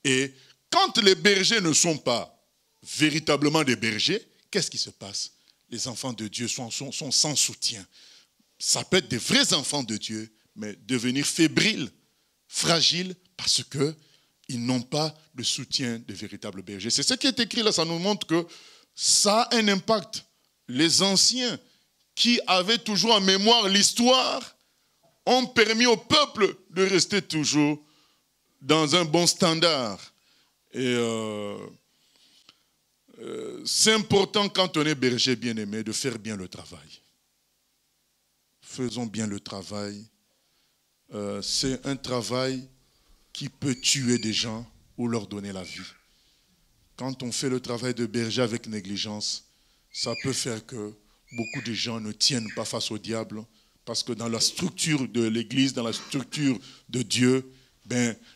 Et quand les bergers ne sont pas véritablement des bergers, qu'est-ce qui se passe? Les enfants de Dieu sont sans soutien. Ça peut être des vrais enfants de Dieu, mais devenir fébriles, fragiles, parce qu'ils n'ont pas le soutien de véritables bergers. C'est ce qui est écrit là, ça nous montre que ça a un impact. Les anciens qui avaient toujours en mémoire l'histoire ont permis au peuple de rester toujours dans un bon standard. Et c'est important quand on est berger bien-aimé de faire bien le travail. Faisons bien le travail. C'est un travail qui peut tuer des gens ou leur donner la vie. Quand on fait le travail de berger avec négligence, ça peut faire que beaucoup de gens ne tiennent pas face au diable, parce que dans la structure de l'Église, dans la structure de Dieu,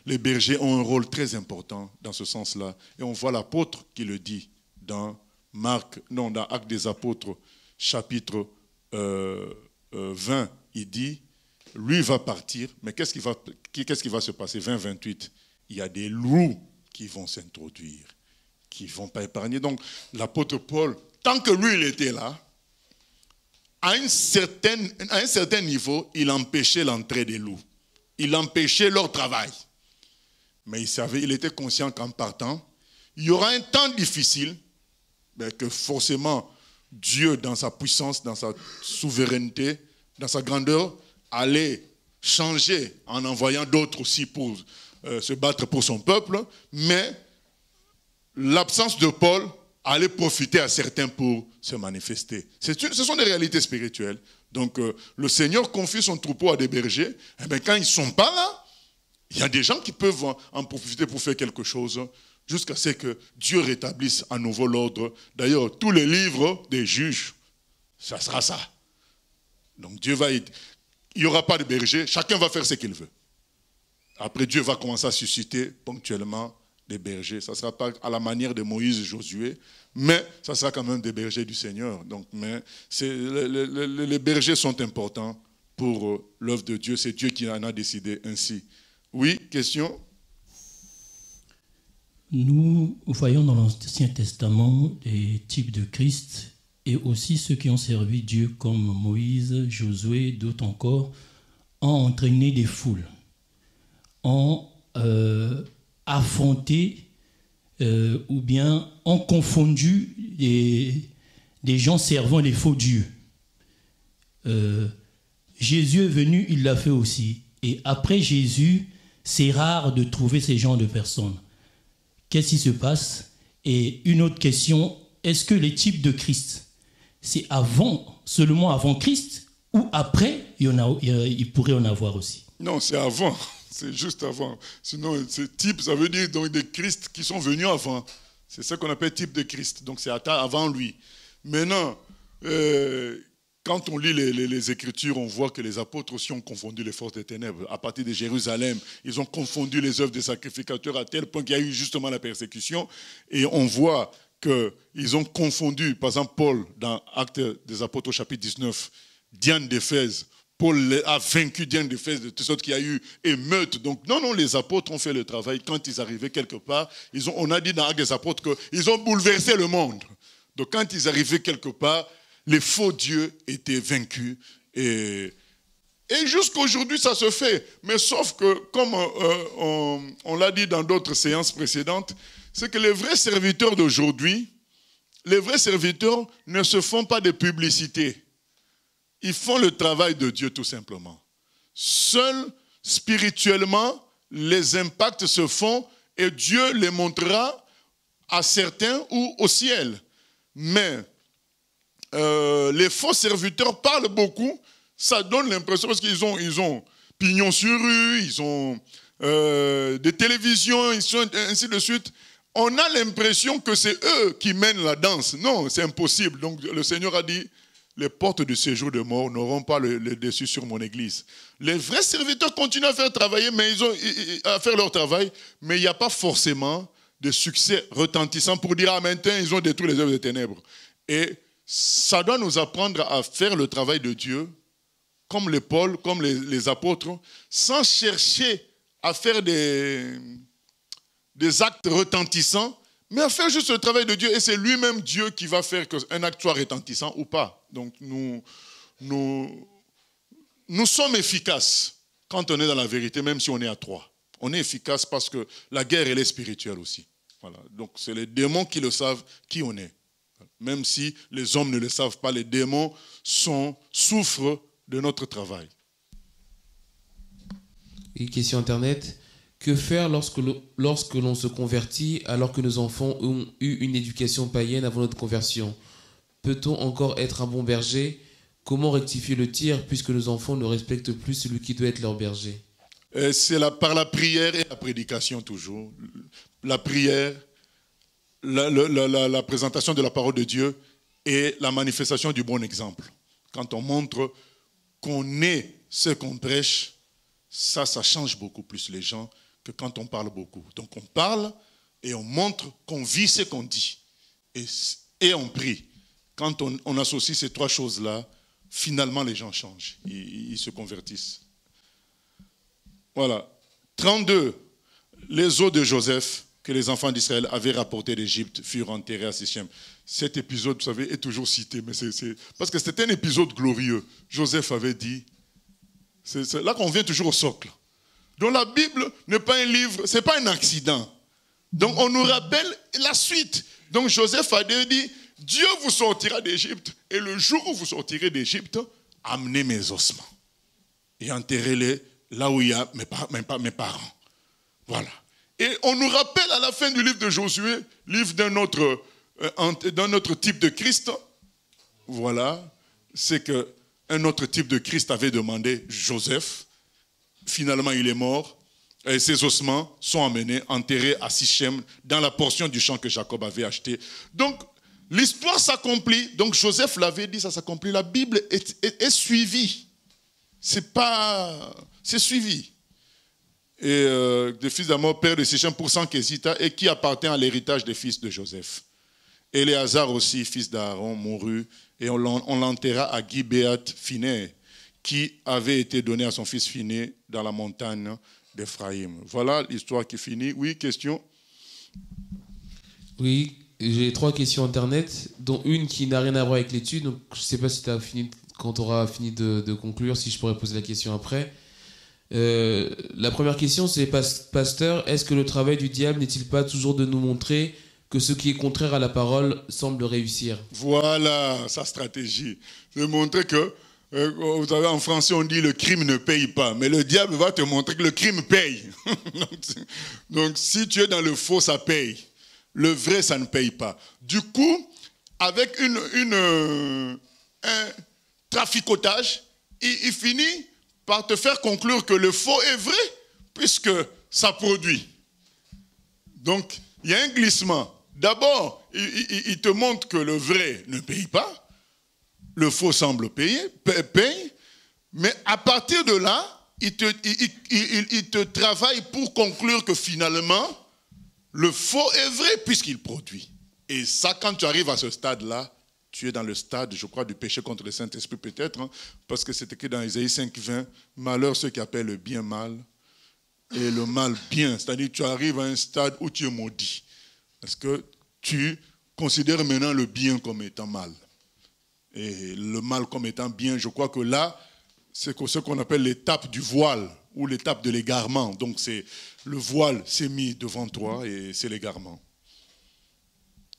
les bergers ont un rôle très important dans ce sens-là. Et on voit l'apôtre qui le dit dans dans Actes des Apôtres, chapitre 20, il dit lui va partir, mais qu'est-ce qui va se passer? 20-28, il y a des loups qui vont s'introduire, qui ne vont pas épargner. Donc l'apôtre Paul, tant que lui il était là, à un certain niveau, il empêchait l'entrée des loups. Il empêchait leur travail. Mais il était conscient qu'en partant, il y aura un temps difficile, mais que forcément Dieu, dans sa puissance, dans sa souveraineté, dans sa grandeur, allait changer en envoyant d'autres aussi pour se battre pour son peuple, mais l'absence de Paul allait profiter à certains pour se manifester. Ce sont des réalités spirituelles. Donc le Seigneur confie son troupeau à des bergers, et bien, quand ils ne sont pas là, il y a des gens qui peuvent en profiter pour faire quelque chose, jusqu'à ce que Dieu rétablisse à nouveau l'ordre. D'ailleurs, tous les livres des juges, ça sera ça. Donc il n'y aura pas de berger, chacun va faire ce qu'il veut. Après, Dieu va commencer à susciter ponctuellement des bergers. Ça ne sera pas à la manière de Moïse et Josué, mais ça sera quand même des bergers du Seigneur. Donc, les bergers sont importants pour l'œuvre de Dieu. C'est Dieu qui en a décidé ainsi. Oui, question? Nous voyons dans l'Ancien Testament des types de Christ et aussi ceux qui ont servi Dieu comme Moïse, Josué, d'autres encore, ont entraîné des foules, ont affronté ou bien ont confondu des gens servant les faux dieux. Jésus est venu, il l'a fait aussi. Et après Jésus, c'est rare de trouver ces genres de personnes. Qu'est-ce qui se passe? Et une autre question, est-ce que les types de Christ, c'est seulement avant Christ, ou après, il pourrait en avoir aussi? Non, c'est avant. C'est juste avant. Sinon, c'est type, ça veut dire donc des Christ qui sont venus avant. C'est ça qu'on appelle type de Christ. Donc c'est avant lui. Maintenant, quand on lit les Écritures, on voit que les apôtres aussi ont confondu les forces des ténèbres. À partir de Jérusalem, ils ont confondu les œuvres des sacrificateurs à tel point qu'il y a eu justement la persécution. Et on voit qu'ils ont confondu, par exemple, Paul, dans Actes des Apôtres au chapitre 19, Diane d'Éphèse. Paul a vaincu Diane d'Éphèse, de sorte qu'il y a eu émeute. Donc, non, les apôtres ont fait le travail. Quand ils arrivaient quelque part, on a dit dans Actes des Apôtres qu'ils ont bouleversé le monde. Donc, quand ils arrivaient quelque part, les faux dieux étaient vaincus. Et jusqu'à aujourd'hui, ça se fait. Mais sauf que, comme on l'a dit dans d'autres séances précédentes, c'est que les vrais serviteurs d'aujourd'hui, les vrais serviteurs ne se font pas de publicité. Ils font le travail de Dieu tout simplement. Seuls, spirituellement, les impacts se font et Dieu les montrera à certains ou au ciel. Mais les faux serviteurs parlent beaucoup, ça donne l'impression, parce qu'ils ont pignon sur rue, ils ont des télévisions, ils sont ainsi de suite. On a l'impression que c'est eux qui mènent la danse. Non, c'est impossible. Donc le Seigneur a dit, les portes du séjour de mort n'auront pas le dessus sur mon église. Les vrais serviteurs continuent à faire leur travail, mais il n'y a pas forcément de succès retentissant pour dire, ah maintenant ils ont détruit les œuvres des ténèbres. Et ça doit nous apprendre à faire le travail de Dieu, comme les Paul, comme les apôtres, sans chercher à faire des actes retentissants, mais à faire juste le travail de Dieu. Et c'est lui-même Dieu qui va faire qu'un acte soit retentissant ou pas. Donc nous sommes efficaces quand on est dans la vérité, même si on est à 3. On est efficace parce que la guerre, elle est spirituelle aussi. Voilà. Donc c'est les démons qui le savent, qui on est. Même si les hommes ne le savent pas, les démons souffrent de notre travail. Une question internet. Que faire lorsque l'on se convertit alors que nos enfants ont eu une éducation païenne avant notre conversion? Peut-on encore être un bon berger? Comment rectifier le tir puisque nos enfants ne respectent plus celui qui doit être leur berger? C'est par la prière et la prédication toujours. La prière, la présentation de la parole de Dieu et la manifestation du bon exemple. Quand on montre qu'on est ce qu'on prêche, ça change beaucoup plus les gens que quand on parle beaucoup. Donc on parle et on montre qu'on vit ce qu'on dit. Et on prie. Quand on associe ces 3 choses-là, finalement les gens changent. Ils se convertissent. Voilà. 32. Les os de Joseph que les enfants d'Israël avaient rapportés d'Égypte furent enterrés à Sichem. Cet épisode, vous savez, est toujours cité, mais parce que c'était un épisode glorieux. Joseph avait dit, c'est là qu'on vient toujours au socle. Donc la Bible n'est pas un livre, ce n'est pas un accident. Donc on nous rappelle la suite. Donc Joseph a dit, Dieu vous sortira d'Égypte, et le jour où vous sortirez d'Égypte, amenez mes ossements et enterrez-les là où il y a mes parents. Voilà. Et on nous rappelle à la fin du livre de Josué, livre d'un autre type de Christ. Voilà, c'est qu'un autre type de Christ avait demandé Joseph. Finalement, il est mort. Et ses ossements sont emmenés, enterrés à Sichem, dans la portion du champ que Jacob avait acheté. Donc, l'histoire s'accomplit. Donc, Joseph l'avait dit, ça s'accomplit. La Bible est suivie. C'est suivi. Et le fils d'Amor, père de Sichem, pour Sankézita, et qui appartient à l'héritage des fils de Joseph. Éléazar aussi, fils d'Aaron, mourut, et on l'enterra à Gibéat Phiné, qui avait été donné à son fils Phiné dans la montagne d'Éphraïm. Voilà l'histoire qui finit. Oui, question? Oui, j'ai 3 questions Internet, dont une qui n'a rien à voir avec l'étude. Donc, je ne sais pas si quand tu auras fini de conclure, si je pourrais poser la question après. La première question, c'est pasteur, est-ce que le travail du diable n'est-il pas toujours de nous montrer que ce qui est contraire à la parole semble réussir? Voilà sa stratégie. De montrer que, vous savez, en français, on dit le crime ne paye pas. Mais le diable va te montrer que le crime paye. Donc, si tu es dans le faux, ça paye. Le vrai, ça ne paye pas. Du coup, avec un traficotage, il finit par te faire conclure que le faux est vrai, puisque ça produit. Donc, il y a un glissement. D'abord, il te montre que le vrai ne paye pas, le faux semble paye, mais à partir de là, il te travaille pour conclure que finalement, le faux est vrai puisqu'il produit. Et ça, quand tu arrives à ce stade-là, tu es dans le stade, je crois, du péché contre le Saint-Esprit peut-être, hein, parce que c'est écrit dans Isaïe 5,20, malheur ceux qui appellent le bien mal et le mal bien. C'est-à-dire que tu arrives à un stade où tu es maudit. Parce que tu considères maintenant le bien comme étant mal. Et le mal comme étant bien, je crois que là, c'est ce qu'on appelle l'étape du voile ou l'étape de l'égarement. Donc le voile s'est mis devant toi et c'est l'égarement.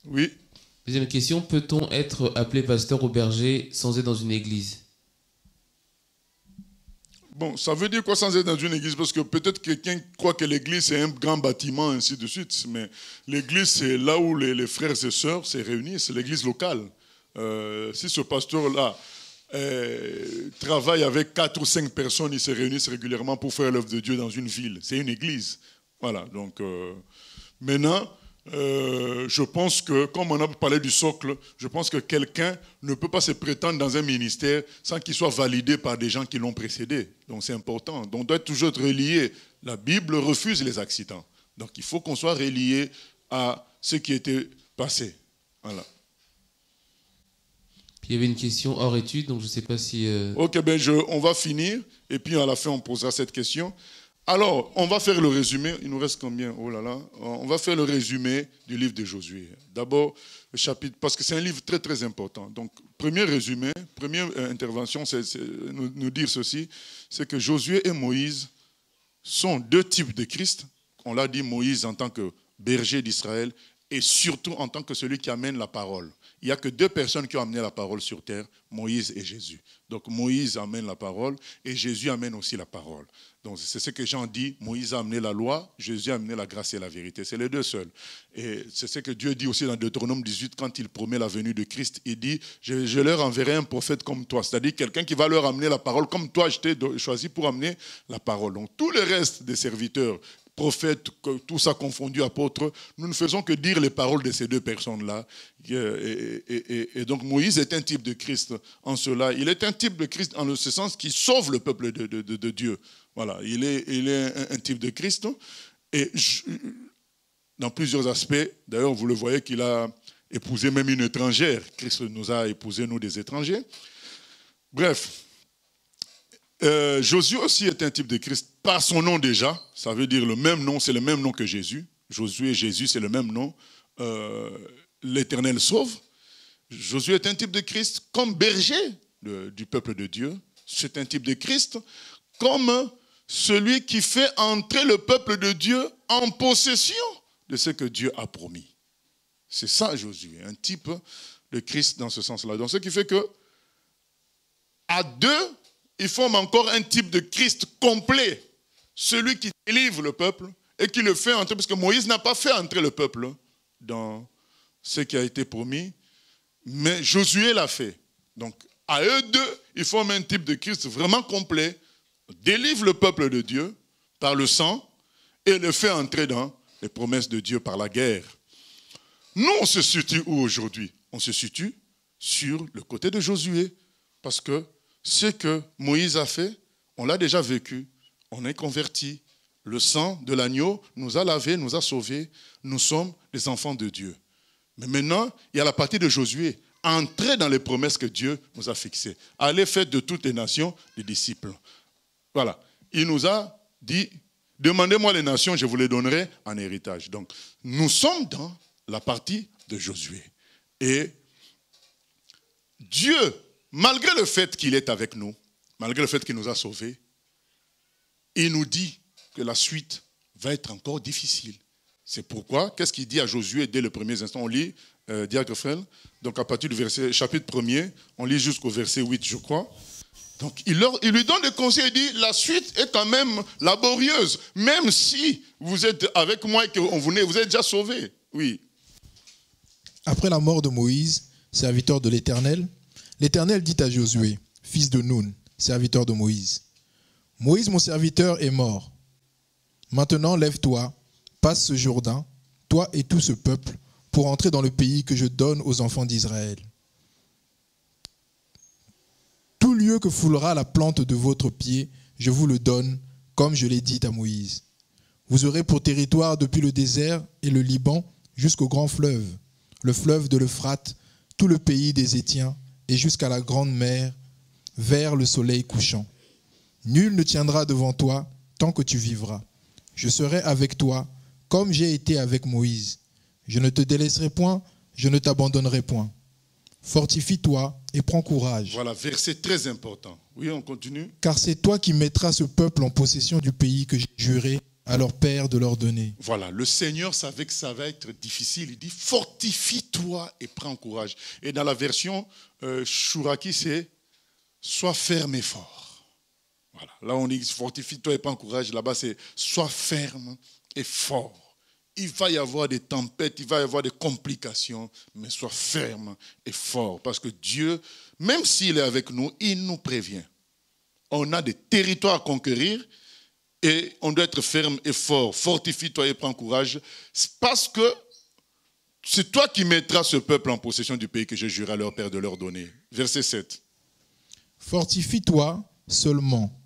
Oui. Deuxième question, peut-on être appelé pasteur ou berger sans être dans une église? Bon, ça veut dire quoi sans être dans une église? Parce que peut-être quelqu'un croit que l'église c'est un grand bâtiment, ainsi de suite. Mais l'église, c'est là où les frères et sœurs se réunissent, c'est l'église locale. Si ce pasteur-là travaille avec 4 ou 5 personnes, ils se réunissent régulièrement pour faire l'œuvre de Dieu dans une ville. C'est une église. Voilà, donc maintenant... je pense que, comme on a parlé du socle, je pense que quelqu'un ne peut pas se prétendre dans un ministère sans qu'il soit validé par des gens qui l'ont précédé. Donc c'est important. Donc on doit toujours être relié. La Bible refuse les accidents. Donc il faut qu'on soit relié à ce qui était passé. Voilà. Puis il y avait une question hors étude, donc je ne sais pas si... Ok, on va finir, et puis à la fin on posera cette question. Alors, on va faire le résumé. Il nous reste combien? Oh là là. On va faire le résumé du livre de Josué. D'abord, le chapitre, parce que c'est un livre très très important. Donc, premier résumé, première intervention, c'est nous dire ceci, c'est que Josué et Moïse sont 2 types de Christ. On l'a dit, Moïse en tant que berger d'Israël et surtout en tant que celui qui amène la parole. Il n'y a que 2 personnes qui ont amené la parole sur terre, Moïse et Jésus. Donc Moïse amène la parole et Jésus amène aussi la parole. Donc c'est ce que Jean dit, Moïse a amené la loi, Jésus a amené la grâce et la vérité. C'est les 2 seuls. Et c'est ce que Dieu dit aussi dans Deutéronome 18 quand il promet la venue de Christ. Il dit, je leur enverrai un prophète comme toi. C'est-à-dire quelqu'un qui va leur amener la parole comme toi, je t'ai choisi pour amener la parole. Donc tout le reste des serviteurs, prophètes, tout ça confondu, apôtres, nous ne faisons que dire les paroles de ces 2 personnes-là. Et donc Moïse est un type de Christ en cela. Il est un type de Christ en ce sens qui sauve le peuple de Dieu. Voilà, il est un type de Christ. Et dans plusieurs aspects, d'ailleurs vous le voyez qu'il a épousé même une étrangère. Christ nous a épousé, nous, des étrangers. Bref. Josué aussi est un type de Christ par son nom déjà. Ça veut dire le même nom, c'est le même nom que Jésus. Josué et Jésus, c'est le même nom. L'Éternel sauve. Josué est un type de Christ comme berger du peuple de Dieu. C'est un type de Christ comme celui qui fait entrer le peuple de Dieu en possession de ce que Dieu a promis. C'est ça Josué, un type de Christ dans ce sens-là. Donc ce qui fait que à deux, ils forment encore un type de Christ complet. Celui qui délivre le peuple et qui le fait entrer, parce que Moïse n'a pas fait entrer le peuple dans ce qui a été promis, mais Josué l'a fait. Donc à eux deux, ils forment un type de Christ vraiment complet, délivre le peuple de Dieu par le sang et le fait entrer dans les promesses de Dieu par la guerre. Nous, on se situe où aujourd'hui? On se situe sur le côté de Josué, parce que ce que Moïse a fait, on l'a déjà vécu, on est convertis. Le sang de l'agneau nous a lavés, nous a sauvés, nous sommes les enfants de Dieu. Mais maintenant, il y a la partie de Josué, entrer dans les promesses que Dieu nous a fixées. Allez, faites de toutes les nations des disciples. Voilà, il nous a dit, demandez-moi les nations, je vous les donnerai en héritage. Donc, nous sommes dans la partie de Josué. Et Dieu, malgré le fait qu'il est avec nous, malgré le fait qu'il nous a sauvés, il nous dit que la suite va être encore difficile. C'est pourquoi, qu'est-ce qu'il dit à Josué dès le premier instant? On lit, Diacre Frel, donc à partir du chapitre 1er, on lit jusqu'au verset 8, je crois. Donc il lui donne des conseils, il dit, la suite est quand même laborieuse, même si vous êtes avec moi et que vous êtes déjà sauvés. Oui. Après la mort de Moïse, serviteur de l'Éternel, l'Éternel dit à Josué, fils de Nun, serviteur de Moïse, Moïse, mon serviteur, est mort. Maintenant, lève-toi, passe ce Jourdain, toi et tout ce peuple, pour entrer dans le pays que je donne aux enfants d'Israël. Tout lieu que foulera la plante de votre pied, je vous le donne, comme je l'ai dit à Moïse. Vous aurez pour territoire depuis le désert et le Liban jusqu'au grand fleuve, le fleuve de l'Euphrate, tout le pays des Hétiens, et jusqu'à la grande mer, vers le soleil couchant. Nul ne tiendra devant toi tant que tu vivras. Je serai avec toi, comme j'ai été avec Moïse. Je ne te délaisserai point, je ne t'abandonnerai point. Fortifie-toi et prends courage. Voilà, verset très important. Oui, on continue. Car c'est toi qui mettras ce peuple en possession du pays que j'ai juré à leur père de leur donner. Voilà, le Seigneur savait que ça va être difficile. Il dit, fortifie-toi et prends courage. Et dans la version Chouraki, c'est sois ferme et fort. Voilà, là on dit fortifie-toi et prends courage. Là-bas, c'est sois ferme et fort. Il va y avoir des tempêtes, il va y avoir des complications, mais sois ferme et fort. Parce que Dieu, même s'il est avec nous, il nous prévient. On a des territoires à conquérir et on doit être ferme et fort. Fortifie-toi et prends courage. Parce que c'est toi qui mettras ce peuple en possession du pays que j'ai juré à leur père de leur donner. Verset 7. Fortifie-toi seulement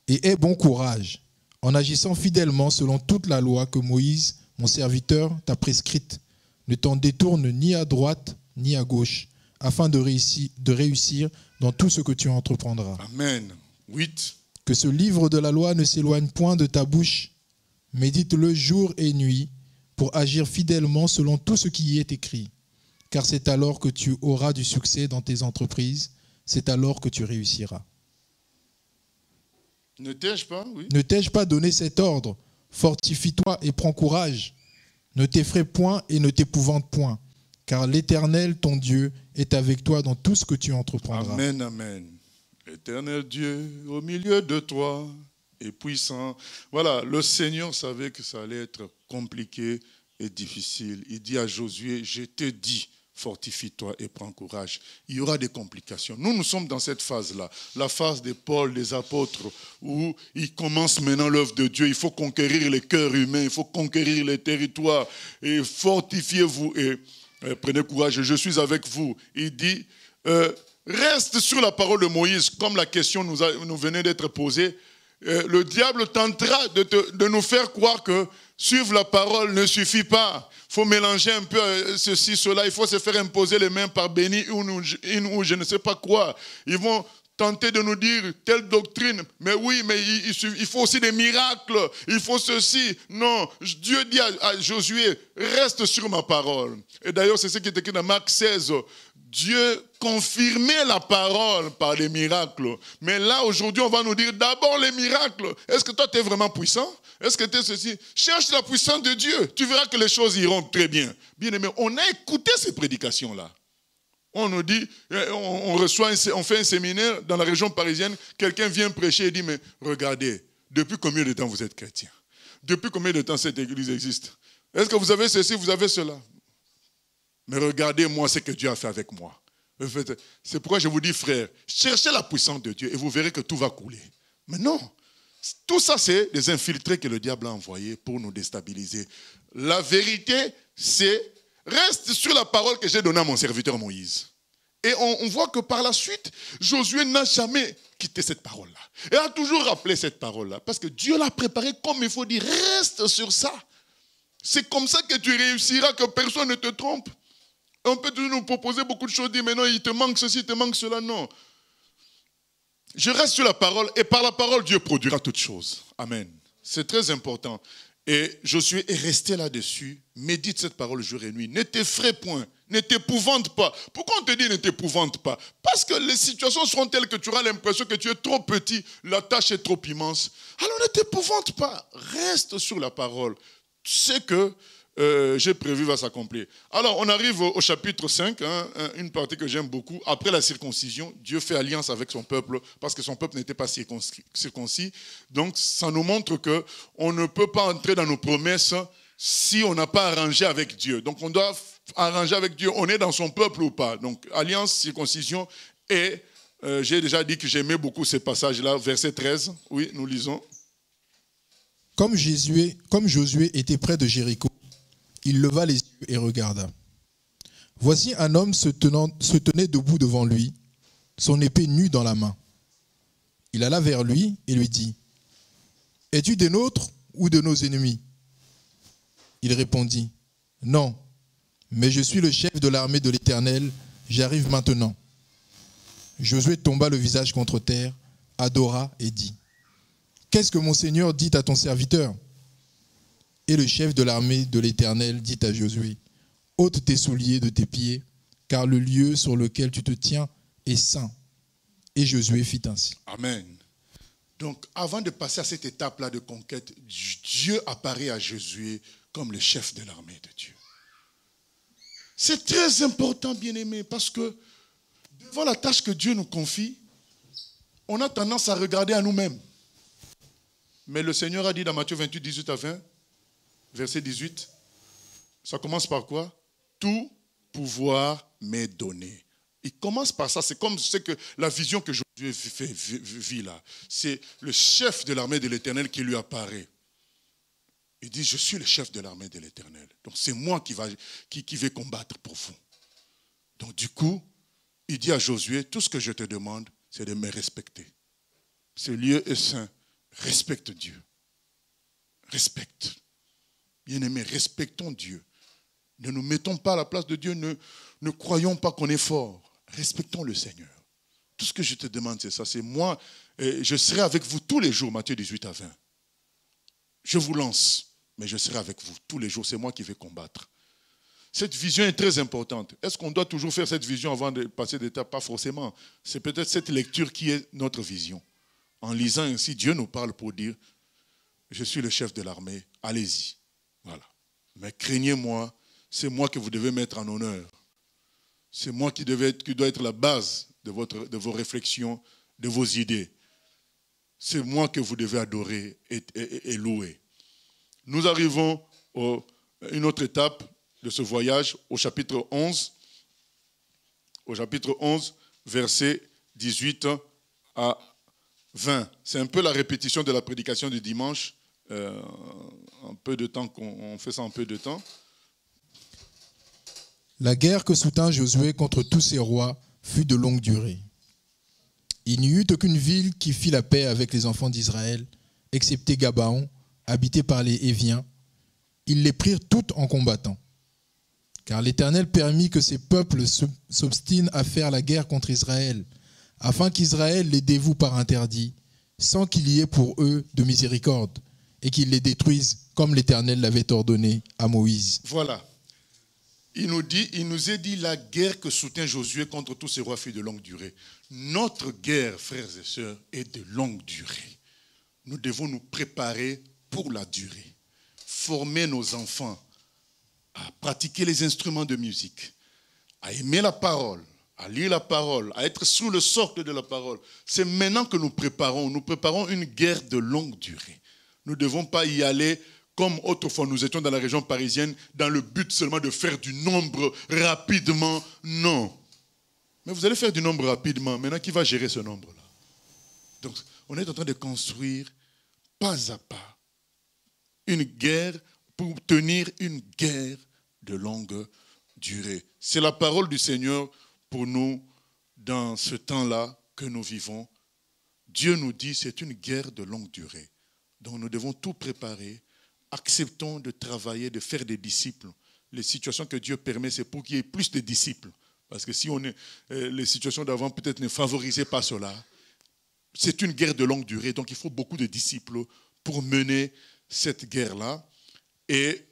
et aie bon courage en agissant fidèlement selon toute la loi que Moïse, mon serviteur, t'a prescrite. Ne t'en détourne ni à droite ni à gauche, afin de réussir dans tout ce que tu entreprendras. Amen. 8. Que ce livre de la loi ne s'éloigne point de ta bouche. Médite-le jour et nuit pour agir fidèlement selon tout ce qui y est écrit. Car c'est alors que tu auras du succès dans tes entreprises, c'est alors que tu réussiras. Ne t'ai-je pas, oui. Ne t'ai-je pas donné cet ordre? Fortifie-toi et prends courage. Ne t'effraie point et ne t'épouvante point, car l'Éternel, ton Dieu, est avec toi dans tout ce que tu entreprendras. Amen, amen. Éternel Dieu, au milieu de toi, est puissant. Voilà, le Seigneur savait que ça allait être compliqué et difficile. Il dit à Josué, je te dis, fortifie-toi et prends courage. Il y aura des complications. Nous sommes dans cette phase-là, la phase des Paul, des apôtres, où ils commencent maintenant l'œuvre de Dieu. Il faut conquérir les cœurs humains, il faut conquérir les territoires. Et fortifiez-vous et prenez courage. Je suis avec vous. Il dit, reste sur la parole de Moïse, comme la question nous venait d'être posée. Le diable tentera de nous faire croire que suivre la parole ne suffit pas. Il faut mélanger un peu ceci, cela. Il faut se faire imposer les mains par béni ou je ne sais pas quoi. Ils vont tenté de nous dire telle doctrine. Mais oui, mais il faut aussi des miracles. Il faut ceci. Non, Dieu dit à Josué, reste sur ma parole. Et d'ailleurs, c'est ce qui est écrit dans Marc 16. Dieu confirmait la parole par les miracles. Mais là, aujourd'hui, on va nous dire d'abord les miracles. Est-ce que toi, tu es vraiment puissant? Est-ce que tu es ceci? Cherche la puissance de Dieu. Tu verras que les choses iront très bien. Bien aimé, on a écouté ces prédications-là. On nous dit, on fait un séminaire dans la région parisienne, quelqu'un vient prêcher et dit, mais regardez, depuis combien de temps vous êtes chrétien? Depuis combien de temps cette église existe? Est-ce que vous avez ceci, vous avez cela? Mais regardez-moi ce que Dieu a fait avec moi. C'est pourquoi je vous dis, frère, cherchez la puissance de Dieu et vous verrez que tout va couler. Mais non, tout ça c'est des infiltrés que le diable a envoyés pour nous déstabiliser. La vérité, c'est... Reste sur la parole que j'ai donnée à mon serviteur Moïse. Et on voit que par la suite, Josué n'a jamais quitté cette parole-là. Et a toujours rappelé cette parole-là. Parce que Dieu l'a préparé comme il faut dire. Reste sur ça. C'est comme ça que tu réussiras, que personne ne te trompe. On peut toujours nous proposer beaucoup de choses, dire, mais non, il te manque ceci, il te manque cela. Non. Je reste sur la parole et par la parole, Dieu produira toutes choses. Amen. C'est très important. Et Josué est resté là-dessus, médite cette parole jour et nuit. Ne t'effraie point, ne t'épouvante pas. Pourquoi on te dit ne t'épouvante pas? Parce que les situations seront telles que tu auras l'impression que tu es trop petit, la tâche est trop immense. Alors ne t'épouvante pas, reste sur la parole. Tu sais que j'ai prévu va s'accomplir. Alors on arrive au chapitre 5, une partie que j'aime beaucoup. Après la circoncision, Dieu fait alliance avec son peuple parce que son peuple n'était pas circoncis. Donc ça nous montre qu'on ne peut pas entrer dans nos promesses si on n'a pas arrangé avec Dieu. Donc on doit arranger avec Dieu, on est dans son peuple ou pas. Donc alliance, circoncision et j'ai déjà dit que j'aimais beaucoup ces passages-là. Verset 13, oui, nous lisons. Comme Josué était près de Jéricho, il leva les yeux et regarda. Voici un homme se tenait debout devant lui, son épée nue dans la main. Il alla vers lui et lui dit, « Es-tu des nôtres ou de nos ennemis ?» Il répondit, « Non, mais je suis le chef de l'armée de l'Éternel, j'arrive maintenant. » Josué tomba le visage contre terre, adora et dit, « Qu'est-ce que mon Seigneur dit à ton serviteur ?» Et le chef de l'armée de l'Éternel dit à Josué, « Ôte tes souliers de tes pieds, car le lieu sur lequel tu te tiens est saint. » Et Josué fit ainsi. Amen. Donc, avant de passer à cette étape-là de conquête, Dieu apparaît à Josué comme le chef de l'armée de Dieu. C'est très important, bien-aimé, parce que devant la tâche que Dieu nous confie, on a tendance à regarder à nous-mêmes. Mais le Seigneur a dit dans Matthieu 28, 18 à 20, verset 18, ça commence par quoi? Tout pouvoir m'est donné. Il commence par ça, c'est comme c'est que la vision que Josué vit là. C'est le chef de l'armée de l'Éternel qui lui apparaît. Il dit, je suis le chef de l'armée de l'Éternel. Donc c'est moi qui vais combattre pour vous. Donc du coup, il dit à Josué, tout ce que je te demande, c'est de me respecter. Ce lieu est saint. Respecte Dieu. Respecte. Bien-aimés, respectons Dieu. Ne nous mettons pas à la place de Dieu, ne croyons pas qu'on est fort. Respectons le Seigneur. Tout ce que je te demande, c'est ça. C'est moi, je serai avec vous tous les jours, Matthieu 18 à 20. Je vous lance, mais je serai avec vous tous les jours. C'est moi qui vais combattre. Cette vision est très importante. Est-ce qu'on doit toujours faire cette vision avant de passer d'étape? Pas forcément. C'est peut-être cette lecture qui est notre vision. En lisant ainsi, Dieu nous parle pour dire, je suis le chef de l'armée, allez-y. Voilà. Mais craignez-moi, c'est moi que vous devez mettre en honneur. C'est moi qui doit être la base de vos réflexions, de vos idées. C'est moi que vous devez adorer et louer. Nous arrivons à une autre étape de ce voyage, au chapitre 11. Au chapitre 11, versets 18 à 20. C'est un peu la répétition de la prédication du dimanche. Un peu de temps qu'on fait ça en peu de temps. La guerre que soutint Josué contre tous ces rois fut de longue durée. Il n'y eut aucune ville qui fit la paix avec les enfants d'Israël, excepté Gabaon, habité par les Héviens. Ils les prirent toutes en combattant. Car l'Éternel permit que ces peuples s'obstinent à faire la guerre contre Israël, afin qu'Israël les dévoue par interdit, sans qu'il y ait pour eux de miséricorde, et qu'il les détruise comme l'Éternel l'avait ordonné à Moïse. Voilà. Il nous est dit la guerre que soutient Josué contre tous ces rois fut de longue durée. Notre guerre, frères et sœurs, est de longue durée. Nous devons nous préparer pour la durée. Former nos enfants à pratiquer les instruments de musique, à aimer la parole, à lire la parole, à être sous le socle de la parole. C'est maintenant que nous préparons une guerre de longue durée. Nous ne devons pas y aller comme autrefois nous étions dans la région parisienne, dans le but seulement de faire du nombre rapidement. Non. Mais vous allez faire du nombre rapidement. Maintenant, qui va gérer ce nombre-là? Donc, on est en train de construire pas à pas une guerre pour tenir une guerre de longue durée. C'est la parole du Seigneur pour nous dans ce temps-là que nous vivons. Dieu nous dit c'est une guerre de longue durée. Donc nous devons tout préparer. Acceptons de travailler, de faire des disciples. Les situations que Dieu permet, c'est pour qu'il y ait plus de disciples. Parce que si les situations d'avant peut-être ne favorisaient pas cela, c'est une guerre de longue durée. Donc il faut beaucoup de disciples pour mener cette guerre-là. Et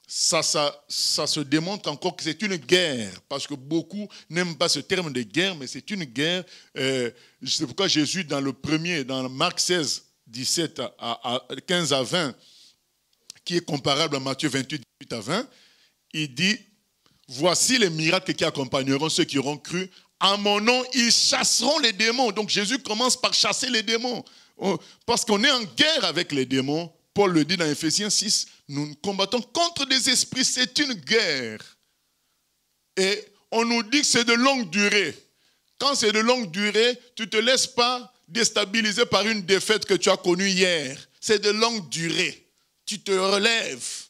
ça se démontre encore que c'est une guerre. Parce que beaucoup n'aiment pas ce terme de guerre, mais c'est une guerre. C'est pourquoi Jésus, dans Marc 16, 17 à 15 à 20, qui est comparable à Matthieu 28, 18 à 20, il dit, voici les miracles qui accompagneront ceux qui auront cru. À mon nom, ils chasseront les démons. Donc Jésus commence par chasser les démons. Parce qu'on est en guerre avec les démons. Paul le dit dans Ephésiens 6, nous combattons contre des esprits. C'est une guerre. Et on nous dit que c'est de longue durée. Quand c'est de longue durée, tu ne te laisses pas déstabiliser par une défaite que tu as connue hier. C'est de longue durée. Tu te relèves,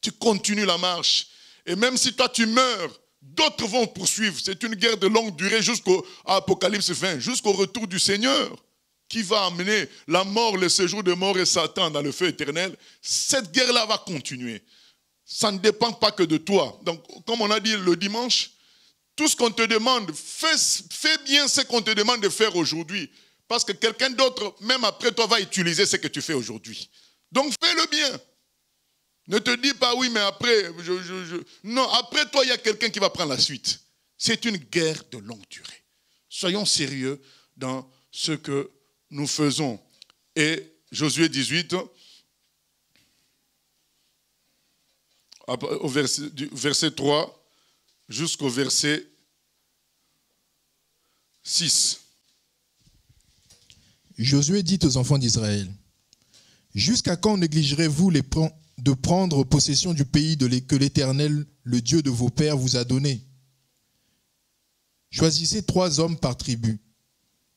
tu continues la marche. Et même si toi tu meurs, d'autres vont poursuivre. C'est une guerre de longue durée jusqu'au Apocalypse 20, jusqu'au retour du Seigneur, qui va amener la mort, le séjour de mort et Satan dans le feu éternel. Cette guerre-là va continuer. Ça ne dépend pas que de toi. Donc, comme on a dit le dimanche, tout ce qu'on te demande, fais bien ce qu'on te demande de faire aujourd'hui. Parce que quelqu'un d'autre, même après toi, va utiliser ce que tu fais aujourd'hui. Donc fais-le bien. Ne te dis pas oui, mais après, non, après toi, il y a quelqu'un qui va prendre la suite. C'est une guerre de longue durée. Soyons sérieux dans ce que nous faisons. Et Josué 18, au verset 3 jusqu'au verset 6. Josué dit aux enfants d'Israël, « Jusqu'à quand négligerez-vous de prendre possession du pays que l'Éternel, le Dieu de vos pères, vous a donné? Choisissez 3 hommes par tribu,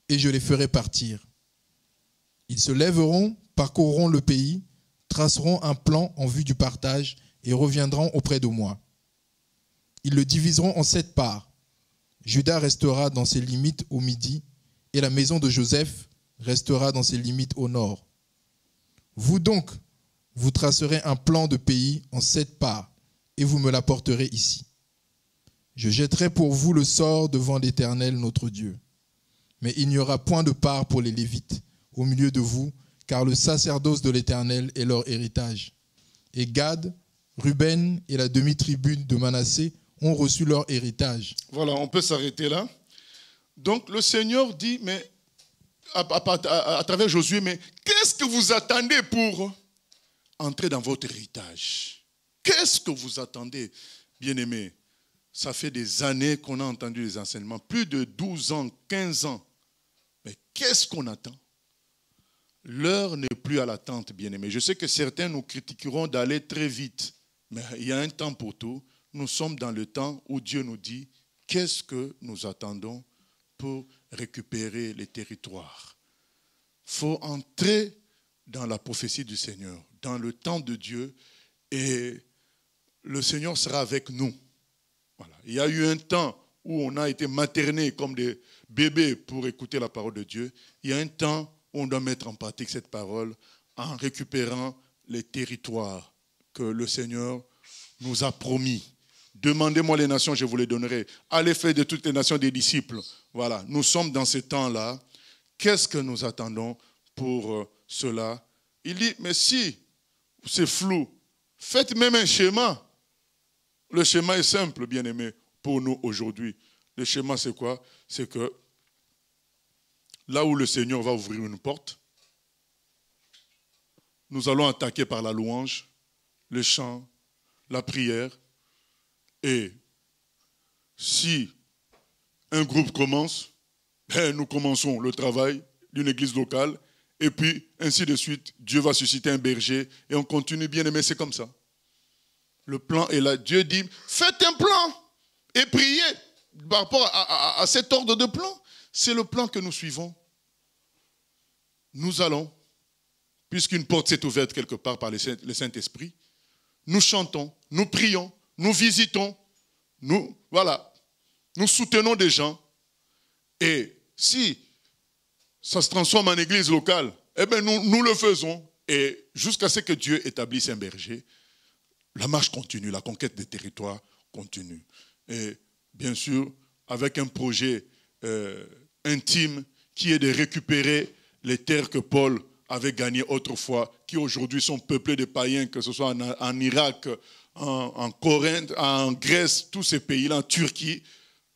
et je les ferai partir. Ils se lèveront, parcourront le pays, traceront un plan en vue du partage, et reviendront auprès de moi. Ils le diviseront en 7 parts. Juda restera dans ses limites au midi, et la maison de Joseph restera dans ses limites au nord. Vous donc, vous tracerez un plan de pays en 7 parts, et vous me l'apporterez ici. Je jetterai pour vous le sort devant l'Éternel notre Dieu. Mais il n'y aura point de part pour les Lévites au milieu de vous, car le sacerdoce de l'Éternel est leur héritage. Et Gad, Ruben et la demi-tribu de Manassé ont reçu leur héritage. » Voilà, on peut s'arrêter là. Donc le Seigneur dit, mais à travers Josué, mais qu'est-ce que vous attendez pour entrer dans votre héritage? Qu'est-ce que vous attendez, bien-aimés? Ça fait des années qu'on a entendu les enseignements, plus de 12 ans, 15 ans. Mais qu'est-ce qu'on attend? L'heure n'est plus à l'attente, bien-aimés. Je sais que certains nous critiqueront d'aller très vite, mais il y a un temps pour tout. Nous sommes dans le temps où Dieu nous dit, qu'est-ce que nous attendons pour récupérer les territoires? Il faut entrer dans la prophétie du Seigneur, dans le temps de Dieu, et le Seigneur sera avec nous. Voilà. Il y a eu un temps où on a été maternés comme des bébés pour écouter la parole de Dieu. Il y a un temps où on doit mettre en pratique cette parole en récupérant les territoires que le Seigneur nous a promis. Demandez-moi les nations, je vous les donnerai. Allez faire de toutes les nations des disciples. Voilà, nous sommes dans ce temps-là. Qu'est-ce que nous attendons pour cela? Il dit, mais si c'est flou, faites même un schéma. Le schéma est simple, bien-aimés, pour nous aujourd'hui. Le schéma, c'est quoi? C'est que là où le Seigneur va ouvrir une porte, nous allons attaquer par la louange, le chant, la prière. Et si un groupe commence, nous commençons le travail d'une église locale. Et puis, ainsi de suite, Dieu va susciter un berger. Et on continue, bien aimé, c'est comme ça. Le plan est là. Dieu dit, faites un plan et priez par rapport à cet ordre de plan. C'est le plan que nous suivons. Nous allons, puisqu'une porte s'est ouverte quelque part par le Saint-Esprit, nous chantons, nous prions, nous visitons, nous soutenons des gens. Et si ça se transforme en église locale, eh bien nous le faisons. Et jusqu'à ce que Dieu établisse un berger, la marche continue, la conquête des territoires continue. Et bien sûr, avec un projet intime qui est de récupérer les terres que Paul avait gagnées autrefois, qui aujourd'hui sont peuplées de païens, que ce soit en Irak, en Corinthe, en Grèce, tous ces pays-là, en Turquie.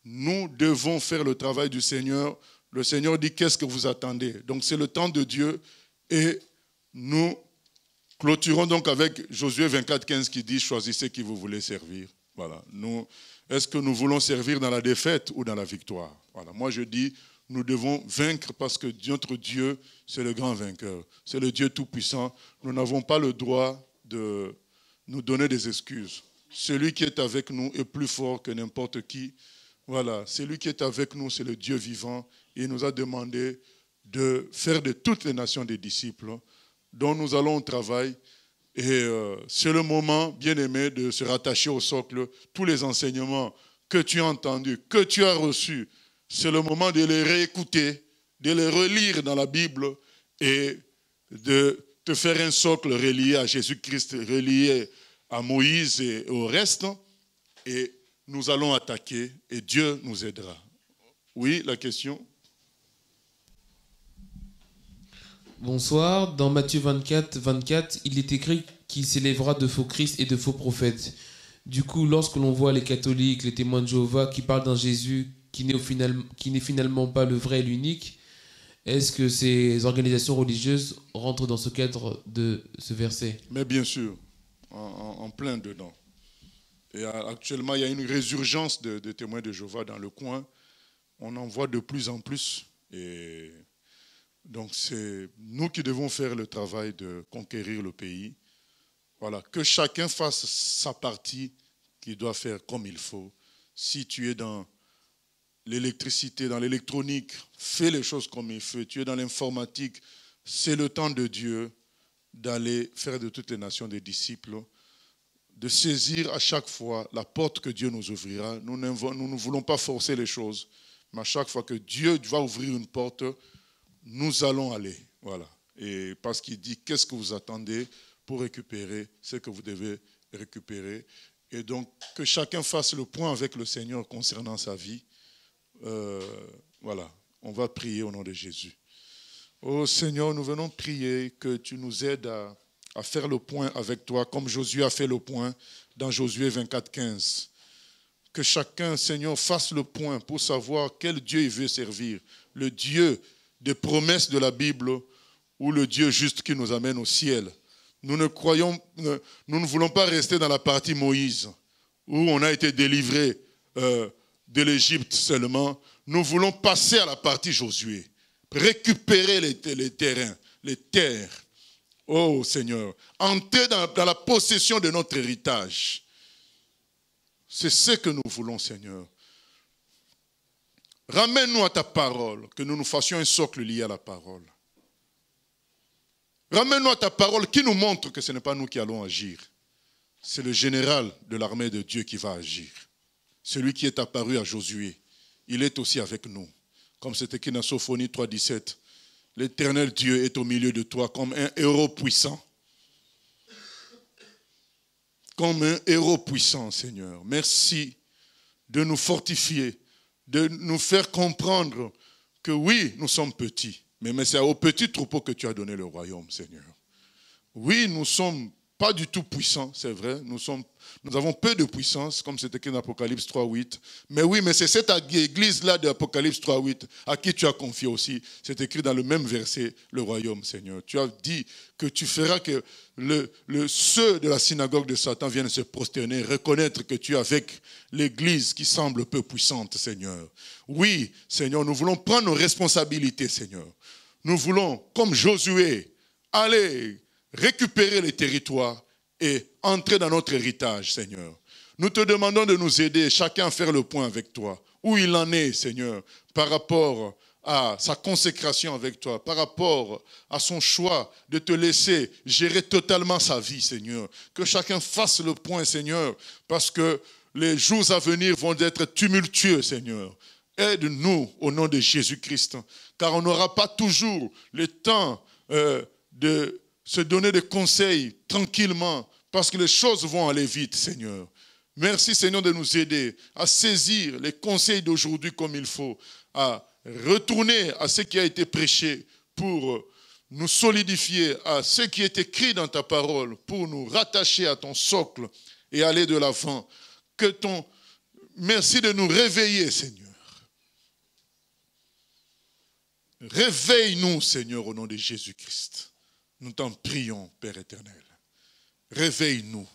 Nous devons faire le travail du Seigneur. Le Seigneur dit, qu'est-ce que vous attendez? Donc c'est le temps de Dieu. Et nous clôturons donc avec Josué 24, 15 qui dit, choisissez qui vous voulez servir. Voilà. Est-ce que nous voulons servir dans la défaite ou dans la victoire? Voilà. Moi je dis, nous devons vaincre parce que notre Dieu, c'est le grand vainqueur. C'est le Dieu tout-puissant. Nous n'avons pas le droit de nous donner des excuses. Celui qui est avec nous est plus fort que n'importe qui. Voilà, celui qui est avec nous, c'est le Dieu vivant. Il nous a demandé de faire de toutes les nations des disciples, dont nous allons au travail. Et c'est le moment, bien-aimé, de se rattacher au socle. Tous les enseignements que tu as entendus, que tu as reçus, c'est le moment de les réécouter, de les relire dans la Bible et de te faire un socle relié à Jésus-Christ, relié à Moïse et au reste. Et nous allons attaquer et Dieu nous aidera. Oui, la question? Bonsoir. Dans Matthieu 24, 24, il est écrit qu'il s'élèvera de faux Christ et de faux prophètes. Du coup, lorsque l'on voit les catholiques, les témoins de Jéhovah qui parlent d'un Jésus qui n'est finalement pas le vrai et l'unique, est-ce que ces organisations religieuses rentrent dans ce cadre de ce verset? Mais bien sûr, en plein dedans. Et actuellement, il y a une résurgence de témoins de Jéhovah dans le coin. On en voit de plus en plus. Et donc, c'est nous qui devons faire le travail de conquérir le pays. Voilà, que chacun fasse sa partie qu'il doit faire comme il faut. Si tu es dans l'électricité, dans l'électronique, fais les choses comme il faut. Tu es dans l'informatique, c'est le temps de Dieu d'aller faire de toutes les nations des disciples, de saisir à chaque fois la porte que Dieu nous ouvrira. Nous ne voulons pas forcer les choses, mais à chaque fois que Dieu va ouvrir une porte, nous allons aller. Voilà. Et parce qu'il dit, qu'est-ce que vous attendez pour récupérer ce que vous devez récupérer? Et donc, que chacun fasse le point avec le Seigneur concernant sa vie. Voilà, on va prier au nom de Jésus. Oh Seigneur, nous venons prier que tu nous aides à faire le point avec toi, comme Josué a fait le point dans Josué 24, 15. Que chacun, Seigneur, fasse le point pour savoir quel Dieu il veut servir. Le Dieu des promesses de la Bible ou le Dieu juste qui nous amène au ciel. Nous ne voulons pas rester dans la partie Moïse, où on a été délivré de l'Égypte seulement. Nous voulons passer à la partie Josué, récupérer les terrains, les terres. Oh Seigneur, entrer dans la possession de notre héritage. C'est ce que nous voulons, Seigneur. Ramène-nous à ta parole, que nous nous fassions un socle lié à la parole. Ramène-nous à ta parole qui nous montre que ce n'est pas nous qui allons agir. C'est le général de l'armée de Dieu qui va agir. Celui qui est apparu à Josué, il est aussi avec nous. Comme c'est écrit dans Sophonie 3,17. L'Éternel Dieu est au milieu de toi comme un héros puissant. comme un héros puissant, Seigneur. Merci de nous fortifier, de nous faire comprendre que oui, nous sommes petits, mais c'est au petit troupeau que tu as donné le royaume, Seigneur. Oui, nous ne sommes pas du tout puissants, c'est vrai. Nous avons peu de puissance, comme c'est écrit dans Apocalypse 3.8. Mais oui, mais c'est cette église-là de Apocalypse 3.8 à qui tu as confié aussi. C'est écrit dans le même verset, le royaume, Seigneur. Tu as dit que tu feras que ceux de la synagogue de Satan viennent se prosterner, reconnaître que tu es avec l'église qui semble peu puissante, Seigneur. Oui, Seigneur, nous voulons prendre nos responsabilités, Seigneur. Nous voulons, comme Josué, aller récupérer les territoires et entrer dans notre héritage, Seigneur. Nous te demandons de nous aider, chacun à faire le point avec toi. Où il en est, Seigneur, par rapport à sa consécration avec toi, par rapport à son choix de te laisser gérer totalement sa vie, Seigneur. Que chacun fasse le point, Seigneur, parce que les jours à venir vont être tumultueux, Seigneur. Aide-nous au nom de Jésus-Christ, car on n'aura pas toujours le temps de se donner des conseils tranquillement, parce que les choses vont aller vite, Seigneur. Merci, Seigneur, de nous aider à saisir les conseils d'aujourd'hui comme il faut, à retourner à ce qui a été prêché pour nous solidifier à ce qui est écrit dans ta parole, pour nous rattacher à ton socle et aller de l'avant. Merci de nous réveiller, Seigneur. Réveille-nous, Seigneur, au nom de Jésus-Christ. Nous t'en prions, Père éternel. Réveille-nous.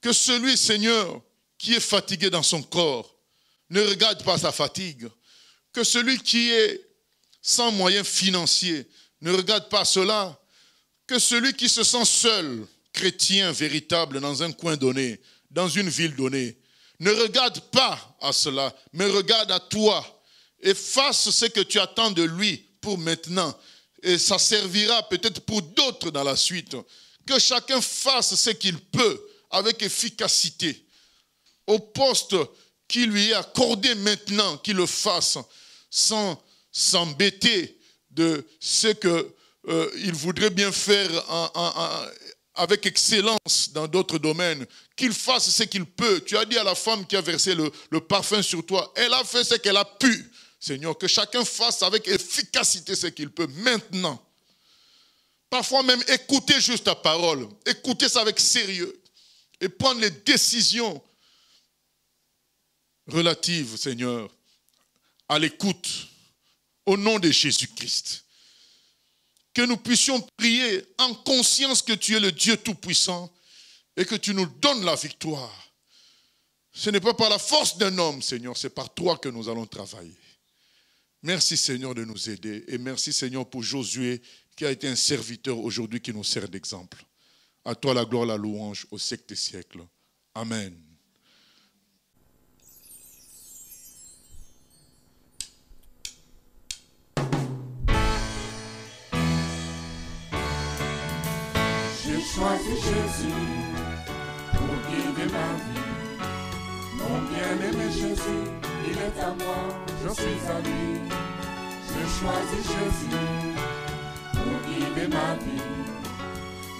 Que celui, Seigneur, qui est fatigué dans son corps, ne regarde pas sa fatigue. Que celui qui est sans moyens financiers ne regarde pas cela. Que celui qui se sent seul, chrétien véritable, dans un coin donné, dans une ville donnée, ne regarde pas à cela, mais regarde à toi et fasse ce que tu attends de lui pour maintenant. Et ça servira peut-être pour d'autres dans la suite. Que chacun fasse ce qu'il peut avec efficacité. Au poste qui lui est accordé maintenant, qu'il le fasse sans s'embêter de ce qu'il voudrait bien faire avec excellence dans d'autres domaines. Qu'il fasse ce qu'il peut. Tu as dit à la femme qui a versé le parfum sur toi, elle a fait ce qu'elle a pu. Seigneur, que chacun fasse avec efficacité ce qu'il peut maintenant. Parfois même écouter juste ta parole, écouter ça avec sérieux et prendre les décisions relatives, Seigneur, à l'écoute, au nom de Jésus-Christ. Que nous puissions prier en conscience que tu es le Dieu Tout-Puissant et que tu nous donnes la victoire. Ce n'est pas par la force d'un homme, Seigneur, c'est par toi que nous allons travailler. Merci, Seigneur, de nous aider. Et merci, Seigneur, pour Josué, qui a été un serviteur aujourd'hui qui nous sert d'exemple. À toi la gloire, la louange, au siècle des siècles. Amen. J'ai choisi Jésus pour guider ma vie. Mon bien-aimé Jésus, il est à moi, je suis à lui. J'ai choisi Jésus pour guider ma vie.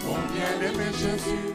Mon bien-aimé Jésus,